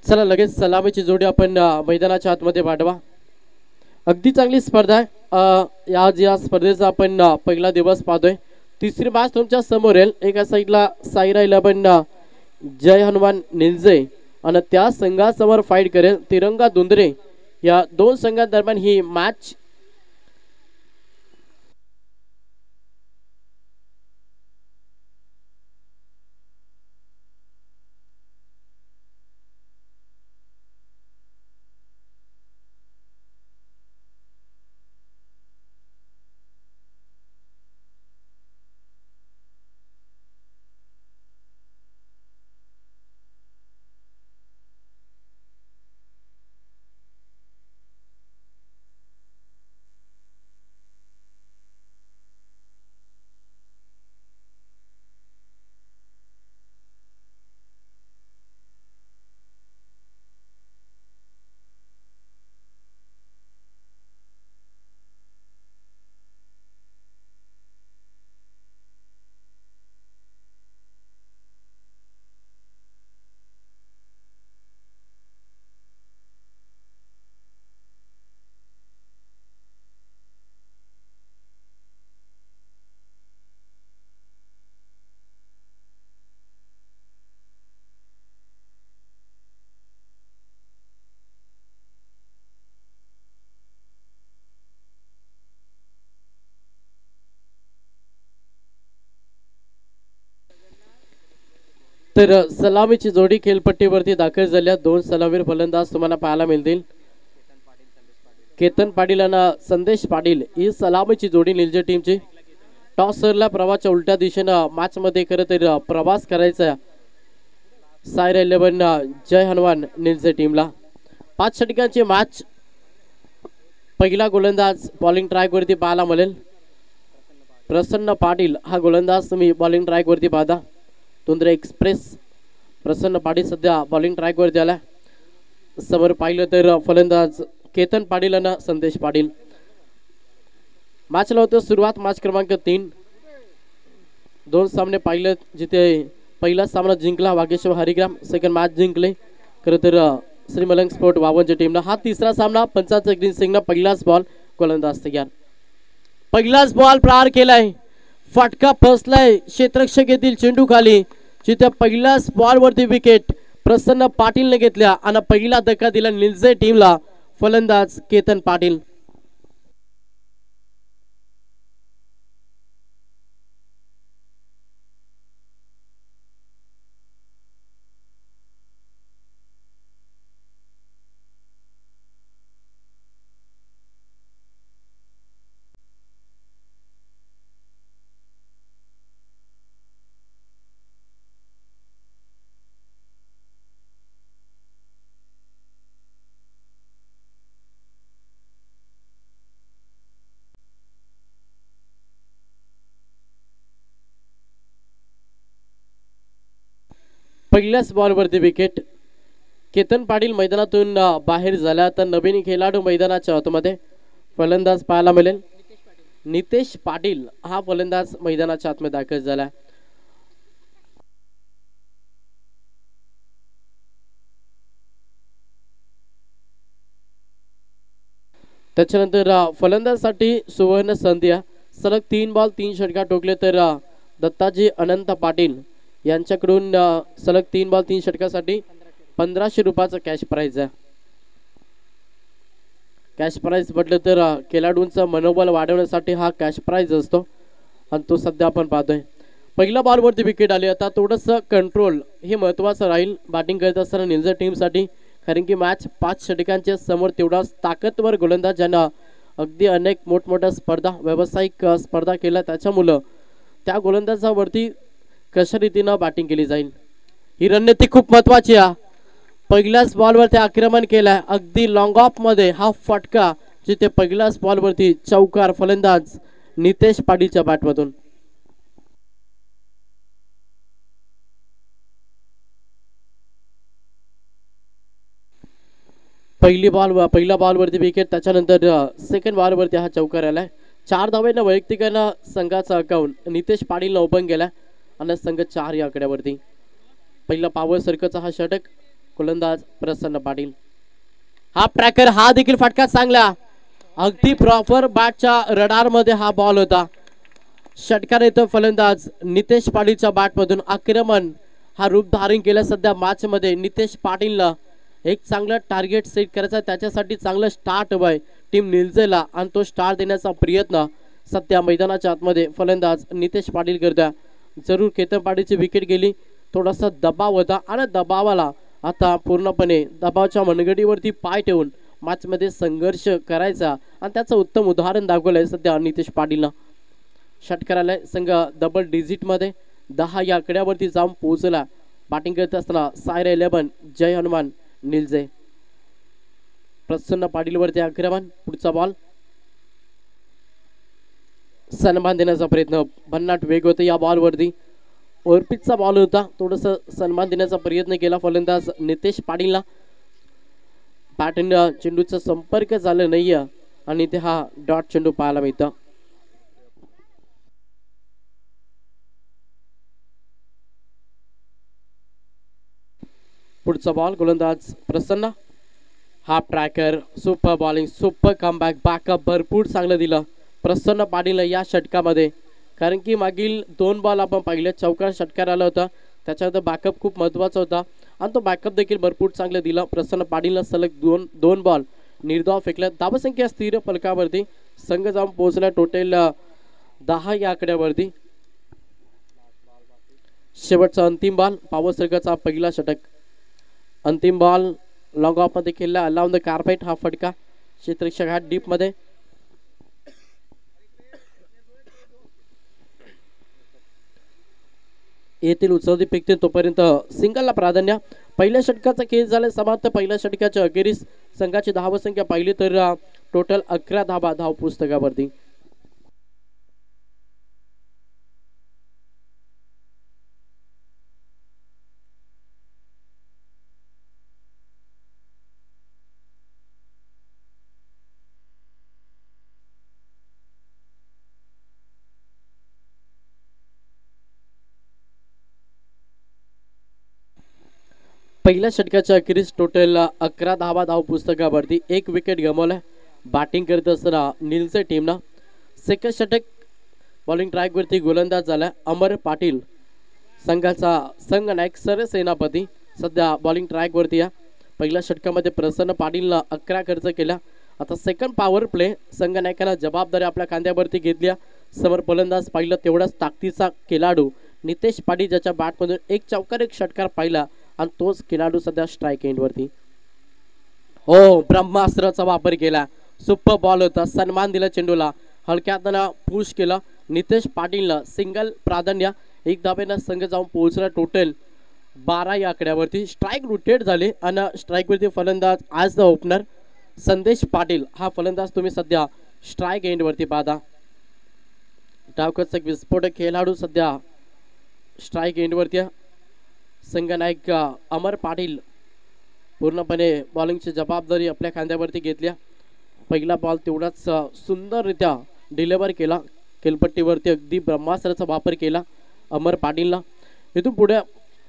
चला लगेच सलामीची जोडी आपण मैदानाच्या आतमध्ये पाठवा। अगदी चांगली स्पर्धा आहे। आज या स्पर्धेचा आपण पहिला दिवस पाहतोय। तिसरी मॅच तुमच्या समोर आहे। एका साईडला साईरा 11 जय हनुमान निंजे आणि त्या संघासमोर फाईट करेल तिरंगा दुंदरे। या दोन संघांदरम्यान ही मॅच तर सलामीची जोडी खेळपट्टीवरती दाखल झाल्या। दोन सलामीर फलंदाज तुम्हाला पाहायला मिळतील। केतन पाटील आणि संदेश पाटील ही सलामीची जोडी निलजे टीमची। टॉसरला प्रवाहाच्या उलट्या दिशेने मॅच मध्ये खरं तर प्रवास करायचा सायरा 11 जय हनुमान निलजे टीमला। 5 षटकांची मॅच। पहिला गोलंदाज बॉलिंग ट्रॅक वरती पाहायला मिळेल। प्रसन्न पाटील हा गोलंदाज तुम्ही बॉलिंग ट्रॅक वरती पाहता। तुंद्रे एक्सप्रेस प्रसन्न पाटील सध्या बॉलिंग ट्रॅक वरती आला। समोर पाहिलं तर फलंदाज केतन पाटील आणि संदेश पाटील। मॅचला होतं सुरुवात मॅच क्रमांक 3। दोन सामने पाहिलं जिथे पहिला सामना जिंकला वागेश्वर हरिग्राम, सेकंड मॅच जिंकले खरं तर श्री मलंग स्पोर्ट वावनच्या टीमला। हा तिसरा सामना पंचायत ग्रीन सिंगनं पहिलाच बॉल गोलंदाज तयार। पहिलाच बॉल प्रहार केलाय, फटका फसलाय क्षेत्ररक्षक येथील चेंडू खाली जिथे पहिल्याच बॉल वरती विकेट प्रसन्न पाटीलने घेतल्या आणि पहिला धक्का दिला निलजे टीमला फलंदाज केतन पाटील। पहिल्याच बॉलवरती विकेट। केतन पाटील मैदानातून बाहेर झाला तर नवीन खेळाडू मैदानाच्या आतमध्ये फलंदाज पाहायला मिळेल। नितेश पाटील हा फलंदाज मैदानाच्या आतमध्ये दाखल झाला। त्याच्यानंतर फलंदाजसाठी सुवर्ण संधी सलग 3 बॉल 3 षटका ठोकले तर दत्ताजी अनंत पाटील यांच्याकडून सलग 3 बॉल 3 षटकासाठी 1500 रुपयाचा कॅश प्राइज आहे। कॅश प्राइज म्हटलं तर खेळाडूंचं मनोबल वाढवण्यासाठी हा कॅश प्राइज असतो आणि तो सध्या आपण पाहतोय। पहिल्या बॉलवरती विकेट आली। आता थोडंसं कंट्रोल हे महत्त्वाचं राहील बॅटिंग करत असताना निलजे टीमसाठी, कारण की मॅच 5 षटकांच्या समोर तेवढाच ताकदवर गोलंदाज ज्यांना अगदी अनेक मोठमोठ्या स्पर्धा व्यावसायिक स्पर्धा केल्या त्याच्यामुळे त्या गोलंदाजावरती कशा रीतीने बॅटिंग केली जाईल ही रणनीती खूप महत्त्वाची आहे। पहिल्याच बॉलवरती आक्रमण केलाय अगदी लॉंग ऑफ मध्ये हा फटका जिथे पहिल्याच बॉलवरती चौकार फलंदाज नितेश पाटीलच्या बॅटमधून। पहिल्या बॉलवरती विकेट, त्याच्यानंतर सेकंड बॉलवरती हा चौकार आलाय। 4 धावेनं वैयक्तिकानं संघाचा अकाउंट नितेश पाटीलने ओपन केला आणि संघ 4 या आकड्यावरती। पहिला पॉवर सर्कलचा हा षटक गोलंदाज प्रसन्न पाटील. हा ट्रॅकर हा देखील फटका चांगला, अगदी प्रॉपर बॅटच्या रडार मध्ये हा बॉल होता. षटकार येतो फलंदाज नितेश पाटीलच्या बॅट मधून. आक्रमण हा रूप धारण केलं सध्या मॅच मध्ये. नितेश पाटीलला एक चांगलं टार्गेट सेट करायचा, त्याच्यासाठी चांगलं स्टार्ट हवंय टीम निलजेला आणि तो स्टार्ट देण्याचा प्रयत्न सध्या मैदानाच्या आतमध्ये फलंदाज नितेश पाटील करतोय. जरूर केतन पाटीलची विकेट गेली, थोडासा दबाव होता आणि दबावाला आता पूर्णपणे दबावाच्या मनगडीवरती पाय ठेवून मॅच मध्ये संघर्ष करायचा आणि त्याचं उत्तम उदाहरण दाखवलंय सध्या नितेश पाटीलनं. षटकाराला संघ डबल डिजिट मध्ये 10 या आकड्यावरती जाऊन पोहोचला. बॅटिंग करत असताना सायरा 11 जय हनुमान निलजे. प्रसन्न पाटील वरती आक्रमण. पुढचा बॉल सन्मान देण्याचा प्रयत्न, भन्नाट वेग होता या बॉल वरती. ओव्हरपिचचा बॉल होता, थोडस सन्मान देण्याचा प्रयत्न केला फलंदाज नितेश पाटीलला. बॅटन चेंडूचा संपर्क झाला नाहीये आणि ते हा डॉट चेंडू पाहायला मिळतं. पुढचा बॉल गोलंदाज Prasanna. Half tracker, super bowling, super comeback, backup भरपूर चांगलं दिलं प्रसन्न पाटील या षटकामध्ये. कारण की मागील 2 बॉल आपण पाहिले, चौकार षटकार आला होता, त्याच्यानंतर बॅकअप खूप महत्त्वाचा होता आणि तो बॅकअप देखील भरपूर चांगलं दिला प्रसन्न पाटीलनं. सलग दोन बॉल निर्धाव फेकल्या. धावसंख्या स्थिर फलकावरती संघ जाऊन पोहोचला टोटल 10 या आकड्यावरती. शेवटचा अंतिम बॉल पॉवर सर्कलचा पहिला षटक. अंतिम बॉल लॉंग ऑफ मध्ये खेळला, अलाउन द कार्पेट हा फटका क्षेत्ररक्षक हा डीप मध्ये. येथील उचलती फेकते तोपर्यंत सिंगलला प्राधान्य. पहिल्या षटकाचा खेळ झाला समाप्त. पहिल्या षटकाच्या अखेरीस संघाची धावसंख्या पाहिली तर टोटल 11 धावा धाव पुस्तकावरती. पहिल्या षटकाच्या अखेरीस टोटल 11 धावा धाव पुस्तकावरती. 1 विकेट गमावला बॅटिंग करत असताना निलचे टीमनं. सेकंड षटक बॉलिंग ट्रॅकवरती गोलंदाज झाला अमर पाटील, संघाचा संघ नायक सरसेनापती सध्या बॉलिंग ट्रॅकवरती. या पहिल्या षटकामध्ये प्रसन्न पाटीलनं 11 खर्च केला. आता सेकंड पॉवर प्ले संघ नायकांना जबाबदारी आपल्या खांद्यावरती घेतली. समोर फलंदाज पाहिलं तेवढाच ताकदीचा खेळाडू नितेश पाटील, ज्याच्या बॅटमधून 1 चौकार 1 षटकार पाहिला आणि तोच खेळाडू सध्या स्ट्राईक एंड वरती. हो, ब्रह्मास्त्राचा वापर केला, सुपर बॉल होता, सन्मान दिला चेंडूला, हलक्यातनं पुश केला नितेश पाटीलनं. सिंगल प्राधान्य, 1 धावेनं संघ जाऊन पोहोचला टोटल 12 या आकड्यावरती. स्ट्राईक रोटेट झाले आणि स्ट्राईक वरती फलंदाज आज द ओपनर संदेश पाटील हा फलंदाज तुम्ही सध्या स्ट्राईक एंड वरती पाहता. डावखोचक विस्फोटक खेळाडू सध्या स्ट्राईक एंड वरती. संघ नायक अमर पाटील पूर्णपणे बॉलिंगची जबाबदारी आपल्या खांद्यावरती घेतल्या. पहिला बॉल तेवढाच सुंदररित्या डिलिव्हर केला, खेळपट्टीवरती अगदी ब्रह्मास्त्राचा वापर केला अमर पाटीलला. इथून पुढे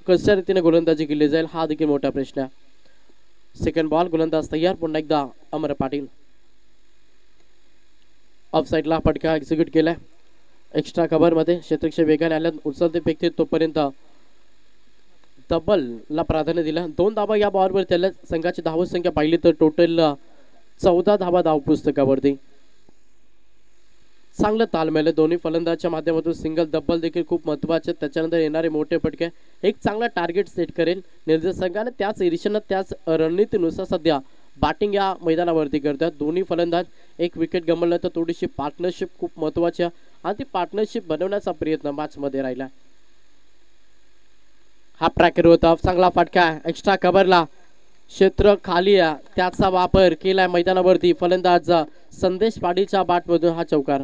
कशा रीतीने गोलंदाजी केली जाईल हा देखील मोठा प्रश्न आहे. सेकंड बॉल गोलंदाज तयार, पुन्हा एकदा अमर पाटील. ऑफ साईडला फटका एक्झिक्यूट केलाय. एक्स्ट्रा कव्हर मध्ये क्षेत्ररक्षक वेगाने आल्या, उचलते फेकते तोपर्यंत डबल ला प्राधान्य दिलं. 2 धावा या बॉलवर त्याला. संघाची धावसंख्या पाहिली तर टोटल 14 धावा धाव पुस्तकावरती. चांगलं तालमेल दोन्ही फलंदाजच्या माध्यमातून. सिंगल डबल देखील खूप महत्वाचे. त्याच्यानंतर येणारे मोठे फटके एक चांगला टार्गेट सेट करेल निर्देश संघाने. त्याच इरिशेनं त्याच रणनीतीनुसार सध्या बॅटिंग या मैदानावरती करतात दोन्ही फलंदाज. 1 विकेट गमावलं तर थोडीशी पार्टनरशिप खूप महत्वाची आहे आणि ती पार्टनरशिप बनवण्याचा प्रयत्न मॅच मध्ये राहिला. हा ट्रॅकर होता, चांगला फटका एक्स्ट्रा कव्हरला, क्षेत्र खाली आहे त्याचा वापर केलाय मैदानावरती फलंदाज संदेश पाटीलच्या बॅटमधून हा चौकार.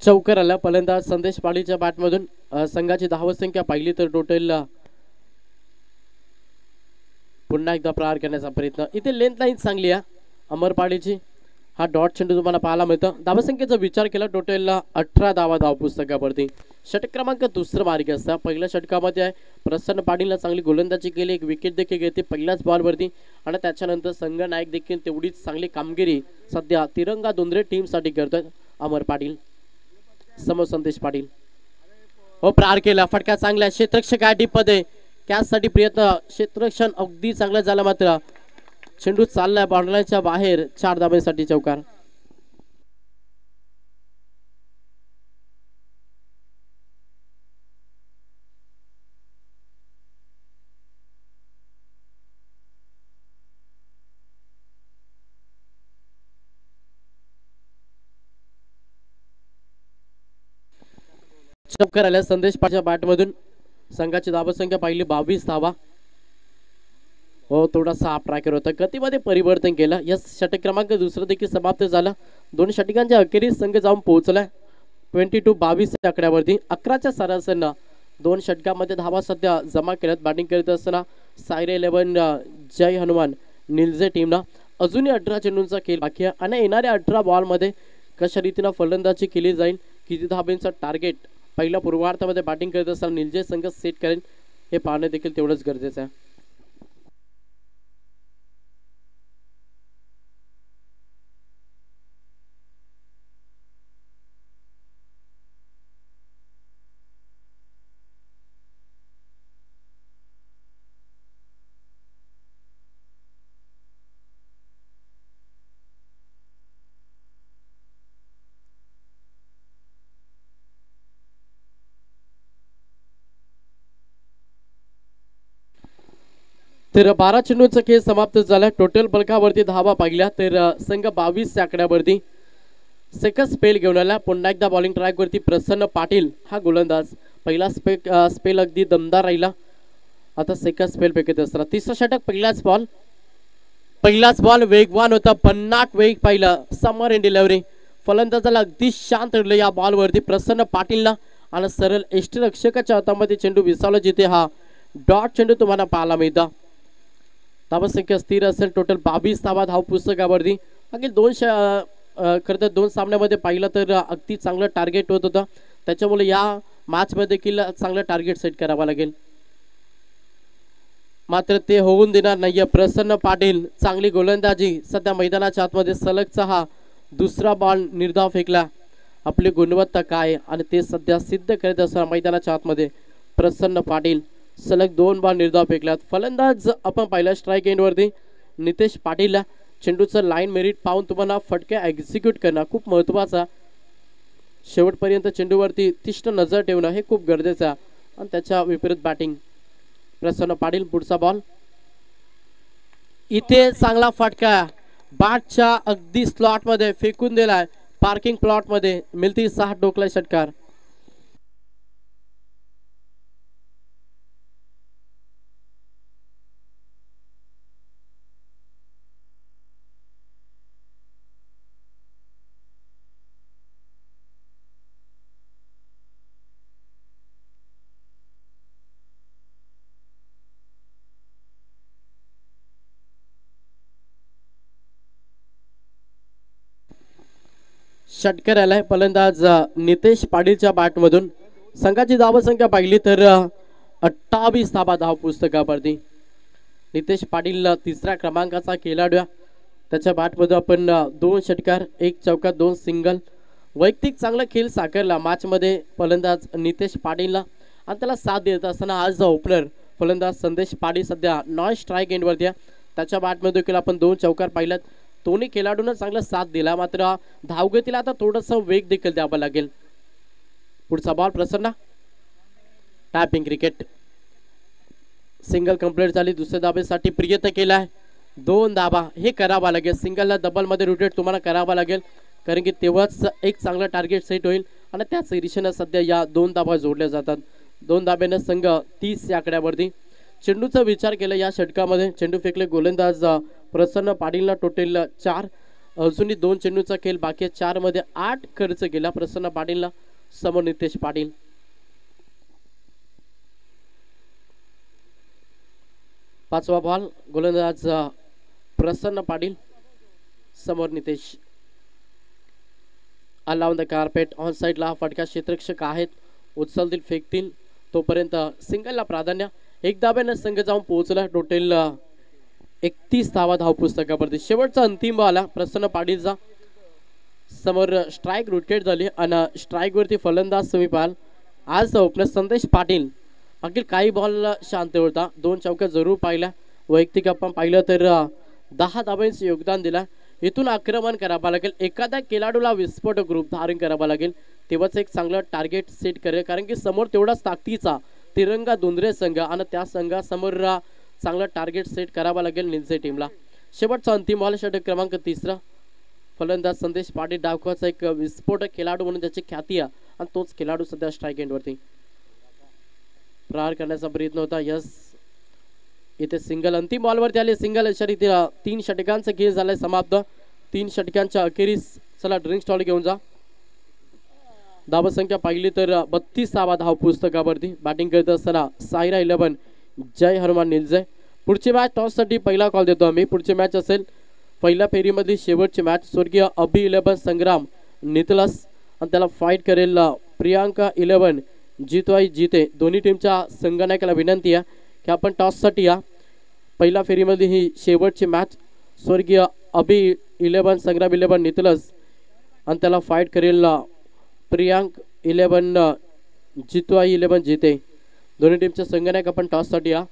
चौकार आला फलंदाज संदेश पाटीलच्या बॅटमधून. संघाची धावसंख्या पाहिली तर टोटल पुन्हा एकदा प्रहार करण्याचा प्रयत्न. इथे लेंथ लाईन चांगली आहे अमरपाडीची. हा डॉट चेंडू तुम्हाला पाहायला मिळतं. धावसंख्येचा विचार केला टोटल 18 धावा धाव पुस्तकावरती. षटक क्रमांक दुसरं मार्गी असता. पहिल्या षटकामध्ये आहे प्रसन्न पाटीलला चांगली गोलंदाजी केली, एक विकेट देखील घेते पहिल्याच बॉलवरती आणि त्याच्यानंतर संघ नायक देखील तेवढीच चांगली कामगिरी सध्या तिरंगा दोंदरे टीमसाठी करतोय अमर पाटील. समोर संदेश पाटील हो प्रहार केला, फटका चांगला क्षेत्ररक्षक आहे मध्ये कॅचसाठी प्रयत्न, क्षेत्ररक्षण अगदी चांगलं झालं मात्र चेंडू चाललाय बाउंड्रीच्या बाहेर. 4 धाब्यांसाठी चौकार. चौकार आल्या संदेश पाटीलच्या बॅटमधून. संघाची धावसंख्या पाहिली 22 धावा. हो थोडासा ट्रॅकर होता, गतीमध्ये परिवर्तन केलं. या षटक क्रमांक दुसरं देखील समाप्त झाला. 2 षटकांच्या अखेरीस संघ जाऊन पोहोचलाय 22-22 या आकड्यावरती. 11च्या सरासरीनं 2 षटकामध्ये धावा सध्या जमा केल्यात. बॅटिंग करत असताना सायरे 11 जय हनुमान निलजे टीमनं अजूनही 18 चेंडूंचा खेळ बाकी आहे आणि येणाऱ्या 18 बॉलमध्ये कशा रीतीनं फलंदाजी केली जाईल, किती धाब्यांचा टार्गेट पहिल्या पूर्वार्धामध्ये बॅटिंग करत असताना निलजे संघ सेट करेल हे पाहणं देखील तेवढंच गरजेचं आहे. तर 12 चेंडूंचा खेळ समाप्त झाला. टोटल बलकावरती धावा पाहिल्या तर संघ 22 आकड्यावरती. सेकंड स्पेल घेऊन आला. पुन्हा एकदा बॉलिंग ट्रॅकवरती प्रसन्न पाटील हा गोलंदाज. पहिला स्पेल अगदी दमदार राहिला. आता सेकंड स्पेल फेकत असताना तिसरा षटक पहिलाच बॉल वेगवान होता. 50 वेग पाहिला. समर इन डिलिव्हरी फलंदाजाला अगदी शांत ठेवलं या बॉलवरती प्रसन्न पाटीलला आणि सरळ यष्टिरक्षकाच्या हातामध्ये चेंडू विसावला, जिथे हा डॉट चेंडू तुम्हाला पाहायला मिळता. धावसंख्या स्थिर असेल. टोटल 22 धावा धाव पुस्तकावरती. मागील 2 सामन्यामध्ये पाहिलं तर अगदी चांगलं टार्गेट होत होतं, त्याच्यामुळे या मॅचमध्ये देखील चांगलं टार्गेट सेट करावं लागेल. मात्र ते होऊन देणार नाहीये. प्रसन्न पाटील चांगली गोलंदाजी सध्या मैदानाच्या आतमध्ये. सलगचा हा दुसरा बॉल निर्धाव फेकला. आपली गुणवत्ता काय आणि ते सध्या सिद्ध करत असताना मैदानाच्या आतमध्ये प्रसन्न पाटील सलग 2 बॉल निर्धाव फेकल्यात. फलंदाज आपण पहिल्या स्ट्राईक एंडवरती नितेश पाटीलला. चेंडूचं लाईन मेरिट पाहून तुम्हाला फटक्या एक्झिक्यूट करणं खूप महत्त्वाचं. शेवटपर्यंत चेंडूवरती तीक्ष्ण नजर ठेवणं हे खूप गरजेचं आहे आणि त्याच्या विपरीत बॅटिंग. प्रसन्न पाटील पुढचा बॉल. इथे चांगला फटका बॅटच्या अगदी स्लॉटमध्ये फेकून दिलाय. पार्किंग प्लॉटमध्ये मिळती 6 डोकला षटकार. षटकार आलाय फलंदाज नितेश पाटीलच्या बॅटमधून. संघाची धावसंख्या पाहिली तर 28 धावा धाव पुस्तकावरती. नितेश पाटील तिसऱ्या क्रमांकाचा खेळाडू. त्याच्या बॅटमधून आपण 2 षटकार 1 चौकार 2 सिंगल वैयक्तिक चांगला खेळ साकारला मॅचमध्ये फलंदाज नितेश पाटीलला आणि त्याला साथ देत असताना आज ओपनर फलंदाज संदेश पाटील सध्या नॉन स्ट्राईक एंडवरती. त्याच्या बॅटमध्ये देखील आपण 2 चौकार पाहिल्यात. दोन्ही खेळाडूंना चांगला साथ दिला, मात्र धावगतीला आता थोडासा वेग देखील द्यावा लागेल. पुढचा बॉल प्रसन्न टॅपिंग क्रिकेट. सिंगल कंप्लीट झाली. दुसऱ्या धाबेसाठी प्रयत्न केलाय. 2 धाबा हे करावा लागेल. सिंगलला डबल मध्ये रोटेट तुम्हाला करावा लागेल, कारण की तेव्हाच एक चांगला टार्गेट सेट होईल आणि त्याच दिशेने सध्या या 2 धाबा जोडल्या जातात. 2 धाब्याने संघ 30 या आकड्यावरती. चेंडूचा विचार केला या षटकामध्ये. चेंडू फेकले गोलंदाज प्रसन्न पाटीलला. टोटल 4. अजूनही 2 चेंडूचा खेळ बाकी. 4 मध्ये 8 खर्च केला प्रसन्न पाटीलला. समोर नितेश पाटील. पाचवा बॉल गोलंदाज प्रसन्न पाटील समोर Nitesh all on the carpet on साइडला फटका क्षेत्ररक्षक आहेत उचलतील फेकतील तोपर्यंत सिंगलला प्राधान्य एक धाब्याने संघ जाऊन पोहोचला टोटल 31 धावा धाव पुस्तकावरती शेवटचा अंतिम बॉल प्रसन्न पाटीलचा समोर स्ट्राइक रोटेट झाली आणि स्ट्राइक वरती फलंदाज तुम्ही पाहाल आज ओपनर संदेश पाटील अगदी काही बॉल शांत होता 2 चौक्या जरूर पाहिल्या वैयक्तिक आपण पाहिलं तर 10 धाब्यांचे योगदान दिला इथून आक्रमण करावं लागेल एखाद्या खेळाडूला विस्फोटक ग्रुप धारण करावा लागेल तेव्हाच एक चांगलं टार्गेट सेट करेल कारण की समोर तेवढाच ताकदीचा तिरंगा दुंद्रे संघ आणि त्या संघासमोर चांगलं टार्गेट सेट करावं लागेल निलजे टीमला शेवटचा अंतिम बॉल षटक क्रमांक 3 फलंदाज संदेश पाटील डावखाचा एक विस्फोटक खेळाडू म्हणून त्याची ख्याती आहे आणि तोच खेळाडू सध्या स्ट्राइक एंडवरती प्रहार करण्याचा प्रयत्न होता यस इथे सिंगल अंतिम बॉलवरती आले सिंगल इथे 3 षटकांचा खेळ झालाय समाप्त 3 षटकांच्या अखेरीस चला ड्रिंक स्टॉल घेऊन जा धावसंख्या पाहिली तर 32 धावा धाव पुस्तकावरती बॅटिंग करत असताना सायरा 11 जय हनुमान निलजे पुढची मॅच टॉस साठी पहिला कॉल देतो आम्ही पुढची मॅच असेल पहिल्या फेरीमधली शेवटची मॅच स्वर्गीय अभि 11 संग्राम नितलस आणि त्याला फाईट करेल प्रियांका 11 जीतवाई जीते दोन्ही टीमच्या संघनायकाला विनंती आहे की आपण टॉस साठी या पहिल्या फेरीमध्ये ही शेवटची मॅच स्वर्गीय अभि 11 संग्राम 11 नितलस आणि त्याला फाईट करेल प्रियांक 11 जितवाई 11 जीते दोन्ही टीमचे संघनायक आपण टॉस साठी या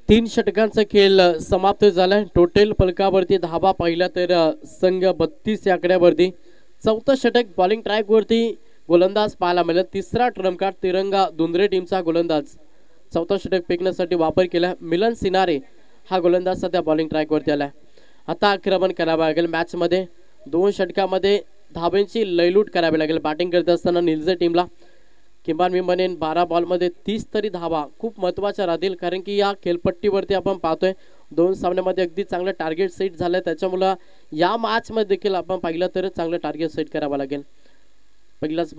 तीन षटकांचा खेळ समाप्त झालाय टोटल फलकावरती धावा पाहिला तर संघ 32 या आकड्यावरती चौथं षटक बॉलिंग ट्रॅक वरती गोलंदाज पाहायला मिळाला तिसरा ट्रम्प कार्ड तिरंगा दुंद्रे टीमचा गोलंदाज चौथा षटक फेकण्यासाठी वापर केला मिलन सिनारे हा गोलंदाज सध्या बॉलिंग ट्रॅक वरती आलाय आता आक्रमण करावं लागेल मॅच मध्ये 2 षटकामध्ये धाब्यांची लयलूट करावी लागेल बॅटिंग करत असताना निलजे टीमला किमान मी म्हणेन 12 बॉलमध्ये 30 तरी धावा खूप महत्त्वाच्या राहतील कारण की या खेळपट्टीवरती आपण पाहतोय 2 सामन्यामध्ये अगदी चांगलं टार्गेट सेट झालंय त्याच्यामुळे या मॅच मध्ये देखील आपण पाहिलं तर चांगलं टार्गेट सेट करावं लागेल पहिलाच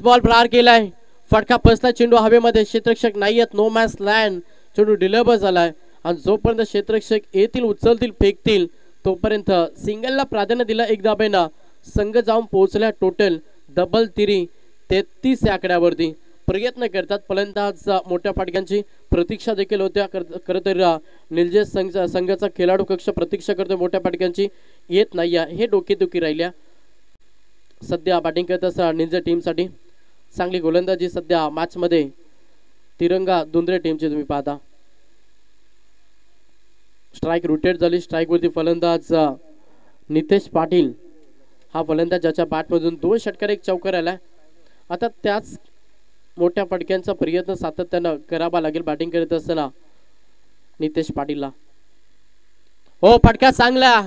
बॉल प्रहार केलाय फटका फसला चेंडू हवेमध्ये क्षेत्ररक्षक नाही आहेत नो मॅच लँड चेंडू डिलेव्हर झालाय आणि जोपर्यंत क्षेत्ररक्षक येतील उचलतील फेकतील तोपर्यंत सिंगलला प्राधान्य दिलं एक धाब्यानं संघ जाऊन पोहोचला टोटल डबल 33 या आकड्यावरती प्रयत्न करतात फलंदाज मोठ्या फटक्यांची प्रतीक्षा देखील होत्या खरं तर निलजे संघाचा खेळाडू कक्ष प्रतीक्षा करतो मोठ्या फटक्यांची येत नाही हे डोकेदुखी राहिल्या सध्या बॅटिंग करत असताना निलजे टीमसाठी चांगली गोलंदाजी सध्या मॅच मध्ये तिरंगा दुंद्रे टीमची तुम्ही पाहता स्ट्राइक रोटेट झाली स्ट्राइक वरती फलंदाज नितेश पाटील हा फलंदाज ज्याच्या बॅट मधून 2 षटकार 1 चौकार आला आता त्याच मोठ्या फटक्यांचा प्रयत्न सातत्यानं करावा लागेल बॅटिंग करत असताना नितेश पाटीलला हो फटका चांगला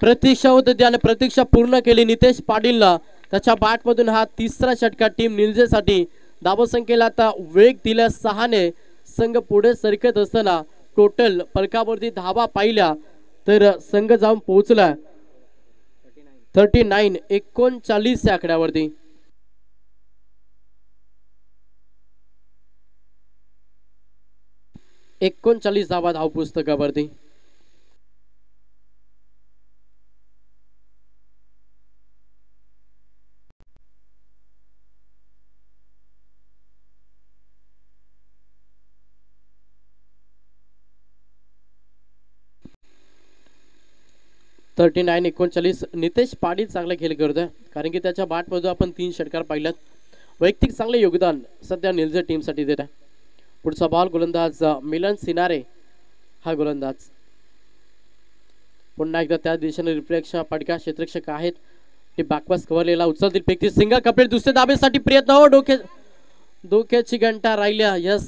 प्रतीक्षा होती त्याने प्रतीक्षा पूर्ण केली नितेश पाटीलला त्याच्या बॅट मधून हा तिसरा षटकार टीम निलजेसाठी धावसंख्येला आता वेग दिल्या 6 ने संघ पुढे सरकत असताना टोटल फलकावरती धावा पाहिल्या तर संघ जाऊन पोहोचला 39 या आकड्यावरती एकोणचाळीस धावा धाव पुस्तकावरती 39-39 नितेश पाटील चांगला खेळ करतोय, कारण की त्याच्या बॅटमध्ये आपण 3 षटकार पाहिल्यात. वैयक्तिक चांगले योगदान सध्या निलजे टीमसाठी देत आहे. पुढचा बॉल गोलंदाज मिलन सिनारे हा गोलंदाज. पुन्हा एकदा त्या दिशेने रिफ्लेक्शन पडका क्षेत्ररक्षक आहेत ते बाकवास कव्हरलेला उचलतील फेकतील सिंगल कप्लेट दुसऱ्या दाबेसाठी प्रयत्न हो डोक्याची घंटा राहिल्या. यस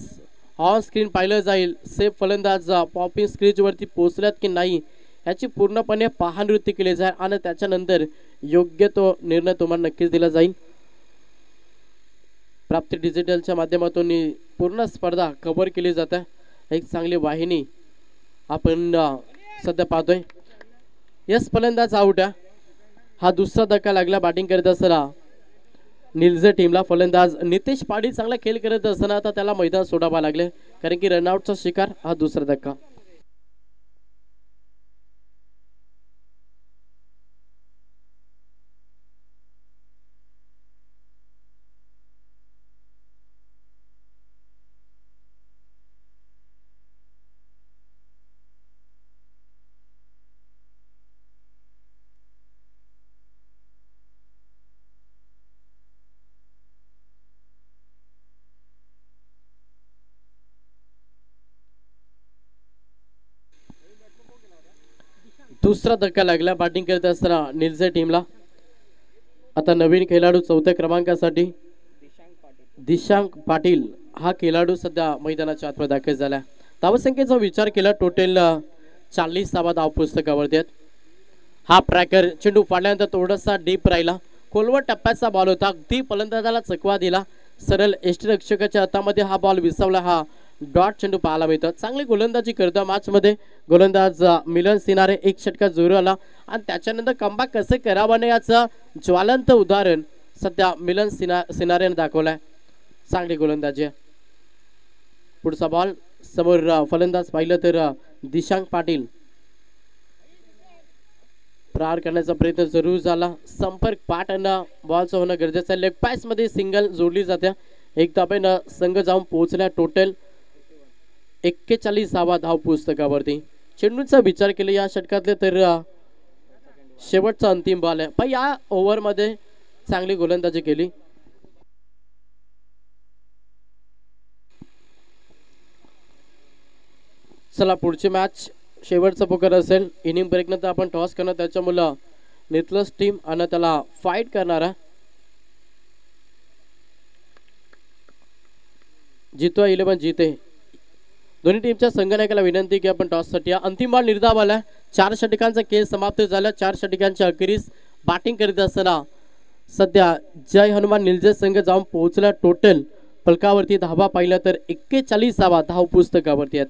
ऑन स्क्रीन पाहिलं जाईल सेफ फलंदाज पॉपिंग स्क्रीज वरती पोहोचल्यात की नाही याची पूर्णपणे पहानृत्य केले जाईल आणि त्याच्यानंतर योग्य तो निर्णय तुम्हाला नक्कीच दिला जाईल. प्राप्ती डिजिटलच्या माध्यमातून पूर्ण स्पर्धा कव्हर केली जाते. एक चांगली वाहिनी आपण सध्या पाहतोय. यस फलंदाज आउट आहे. हा दुसरा धक्का लागला बॅटिंग करत असताना निलजे टीमला. फलंदाज नितेश पाटील चांगला खेळ करत असताना आता त्याला मैदान सोडावा लागले, कारण की रनआउटचा शिकार हा दुसरा धक्का. दुसरा धक्का लागला बॅटिंग करत असताना निलजे टीमला. आता नवीन खेळाडू चौथ्या क्रमांकासाठी दिशांक पाटील हा खेळाडू सध्या मैदानाच्या आतमध्ये दाखल झाला. धावसंख्येचा विचार केला टोटल 40 धावा धावपुस्तकावरती आहेत. हा ट्रॅकर चेंडू फाडल्यानंतर थोडासा डीप राहिला. खोलवर टप्प्याचा बॉल होता, अगदी फलंदाजाला चकवा दिला. सरळ यष्टिरक्षकाच्या हातामध्ये हा बॉल विसावला. हा डॉट चेंडू पाहायला मिळतं. चांगली गोलंदाजी करतो मॅच मध्ये गोलंदाज मिलन सिनारे. एक षटका जोर आला आणि त्याच्यानंतर कमबॅक कसे करावं याचं ज्वलंत उदाहरण सध्या मिलन सिनारेने दाखवलाय. चांगली गोलंदाजी. पुढचा बॉल समोर फलंदाज पाहिलं तर दिशांक पाटील. प्रहार करण्याचा प्रयत्न जरूर झाला. संपर्क पाठ आणि बॉलचं होणं गरजेचं आहे. लेग पॅस मध्ये सिंगल जोडली जाते. एक धाब्यानं संघ जाऊन पोहोचल्या. टोटल 41 धावा धाव पुस्तकावरती. चेंडूचा विचार केला या षटकातले तर शेवटचा अंतिम बॉल आहे. पण या ओव्हर मध्ये चांगली गोलंदाजी केली. चला पुढची मॅच शेवटचा पुकार असेल. इनिंग ब्रेक नंतर आपण टॉस करणार, त्याच्यामुळे नितलस टीम आणि त्याला फाईट करणार आहे. जितो 11 जीते. दोन्ही टीमच्या संघनायकाला विनंती की आपण टॉससाठी अंतिम बॉल निर्धाव आला. 4 षटकांचा खेळ समाप्त झाला. 4 षटकांच्या अखेरीस बॅटिंग करीत असताना सध्या जय हनुमान निलजे संघ जाऊन पोहोचला. टोटल फलकावरती धावा पाहिला तर 41 धावा धाव पुस्तकावरती आहेत.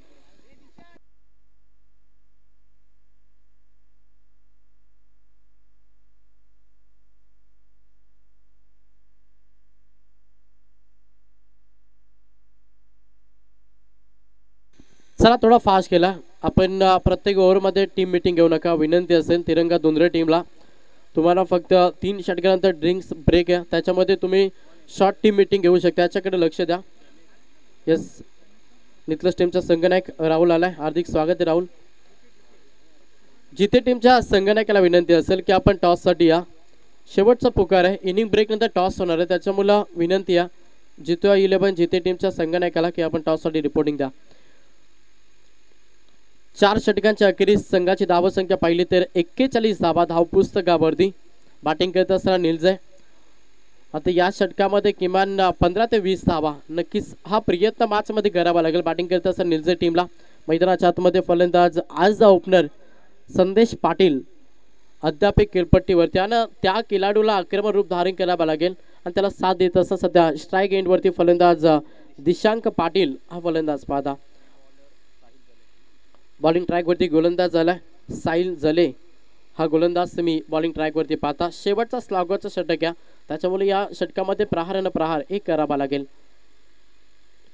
चला थोडा फास्ट केला आपण. प्रत्येक ओव्हरमध्ये टीम मीटिंग घेऊ नका, विनंती असेल. तिरंगा दोनरे टीमला तुम्हाला फक्त 3 षटकानंतर ड्रिंक्स ब्रेक आहे, त्याच्यामध्ये तुम्ही शॉर्ट टीम मीटिंग घेऊ शकता. याच्याकडे लक्ष द्या. यस नितलस टीमचा संघनायक राहुल आलाय. हार्दिक स्वागत आहे राहुल. जिथे टीमच्या संघनायकाला विनंती असेल की आपण टॉससाठी या. शेवटचा पुकार आहे. इनिंग ब्रेक नंतर टॉस होणार आहे, त्याच्यामुळे विनंती या जितो 11 जिथे टीमच्या संघनायकाला की आपण टॉससाठी रिपोर्टिंग द्या. 4 षटकांच्या अखेरीस संघाची धावसंख्या पाहिली तर 41 धावा धाव पुस्तकावरती. बॅटिंग करत असताना निलजे. आता या षटकामध्ये किमान 15 ते 20 धावा नक्कीच हा प्रयत्न मॅच मध्ये करावा लागेल. बॅटिंग करत असताना निलजे टीमला. मैदानाच्या आतमध्ये फलंदाज आज ओपनर संदेश पाटील अद्याप खेळपट्टीवरती आणि त्या खेळाडूला आक्रमक रूप धारण करावं लागेल आणि त्याला साथ देत असताना सध्या स्ट्राईक एंडवरती फलंदाज दिशांक पाटील हा फलंदाज पाहता. बॉलिंग ट्रॅकवरती गोलंदाज झाला साहिल जले हा गोलंदाज तुम्ही बॉलिंग ट्रॅकवरती पाहता. शेवटचा स्लॉगरचा षटक आहे, त्याच्यामुळे या षटकामध्ये प्रहार आणि प्रहार एक करावा लागेल.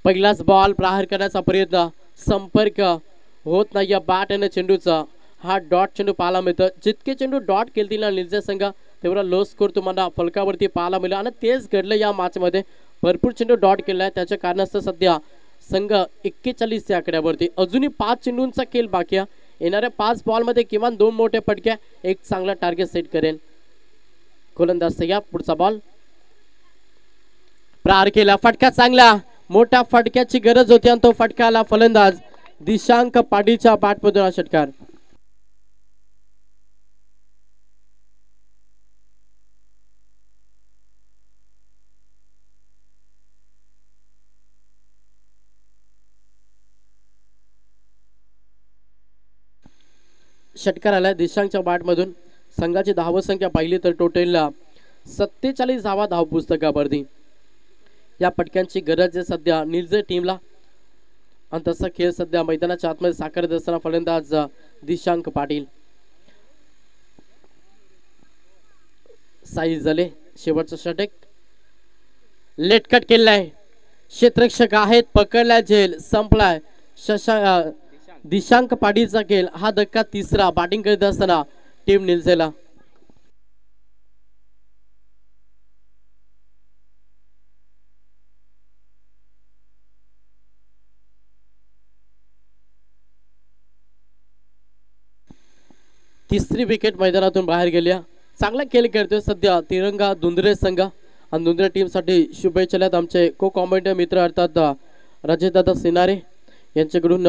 पहिलाच बॉल प्रहार करण्याचा प्रयत्न, संपर्क होत नाही या बॅट आणि चेंडूचा. हा डॉट चेंडू पाहायला मिळतं. जितके चेंडू डॉट केलतील ना निलजे संघ तेवढा लो स्कोर तुम्हाला फलकावरती पाहायला मिळेल आणि तेच घडलं या मॅचमध्ये. भरपूर चेंडू डॉट केलाय, त्याच्या कारणास्तव सध्या संघ 41 या आकड्यावरती. अजूनही 5 चेंडूंचा खेळ बाकी आहे. येणाऱ्या 5 बॉलमध्ये किमान 2 मोठे फटक्या, एक चांगला टार्गेट सेट करेल गोलंदाज सय्या. पुढचा बॉल प्रहार केला, फटका चांगला, मोठ्या फटक्याची गरज होती आणि तो फटका आला. फलंदाज दिशांक पाटीलच्या बॅटमधून हा षटकार. षटकार आलाय दिशांकच्या बॅटमधून. संघाची धावसंख्या पाहिली तर टोटल 47 धावा धाव पुस्तकावरती. या पटक्यांची गरज आहे सध्या निलजे टीमला आणि तसा खेळ सध्या मैदानाच्या आतमध्ये साकारत असताना फलंदाज दिशांक पाटील. साई झाले शेवटचा षटक, लेटकट केलाय, क्षेत्ररक्षक आहेत, पकडलाय, झेल संपलाय. दिशांक पाटीलचा खेळ. हा धक्का तिसरा बॅटिंग करीत असताना टीम निलजेला. तिसरी विकेट मैदानातून बाहेर गेल्या. चांगला खेळ खेळतोय सध्या तिरंगा दुंदरे संघ आणि दुंदरे टीम साठी शुभेच्छा आमचे को कॉमेंटर मित्र अर्थात राजेशदादा सिनारे यांच्याकडून.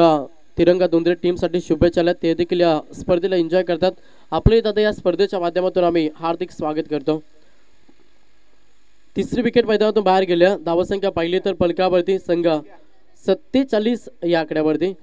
तिरंगा दुंदरे टीम साठी शुभेच्छा. ते देखील या स्पर्धेला एन्जॉय करतात. आपले दादा या स्पर्धेच्या माध्यमातून आम्ही हार्दिक स्वागत करतो. तिसरी विकेट मैदानातून बाहेर गेल्या. धावसंख्या पाहिली तर फलकावरती संघ 47 या आकड्यावरती.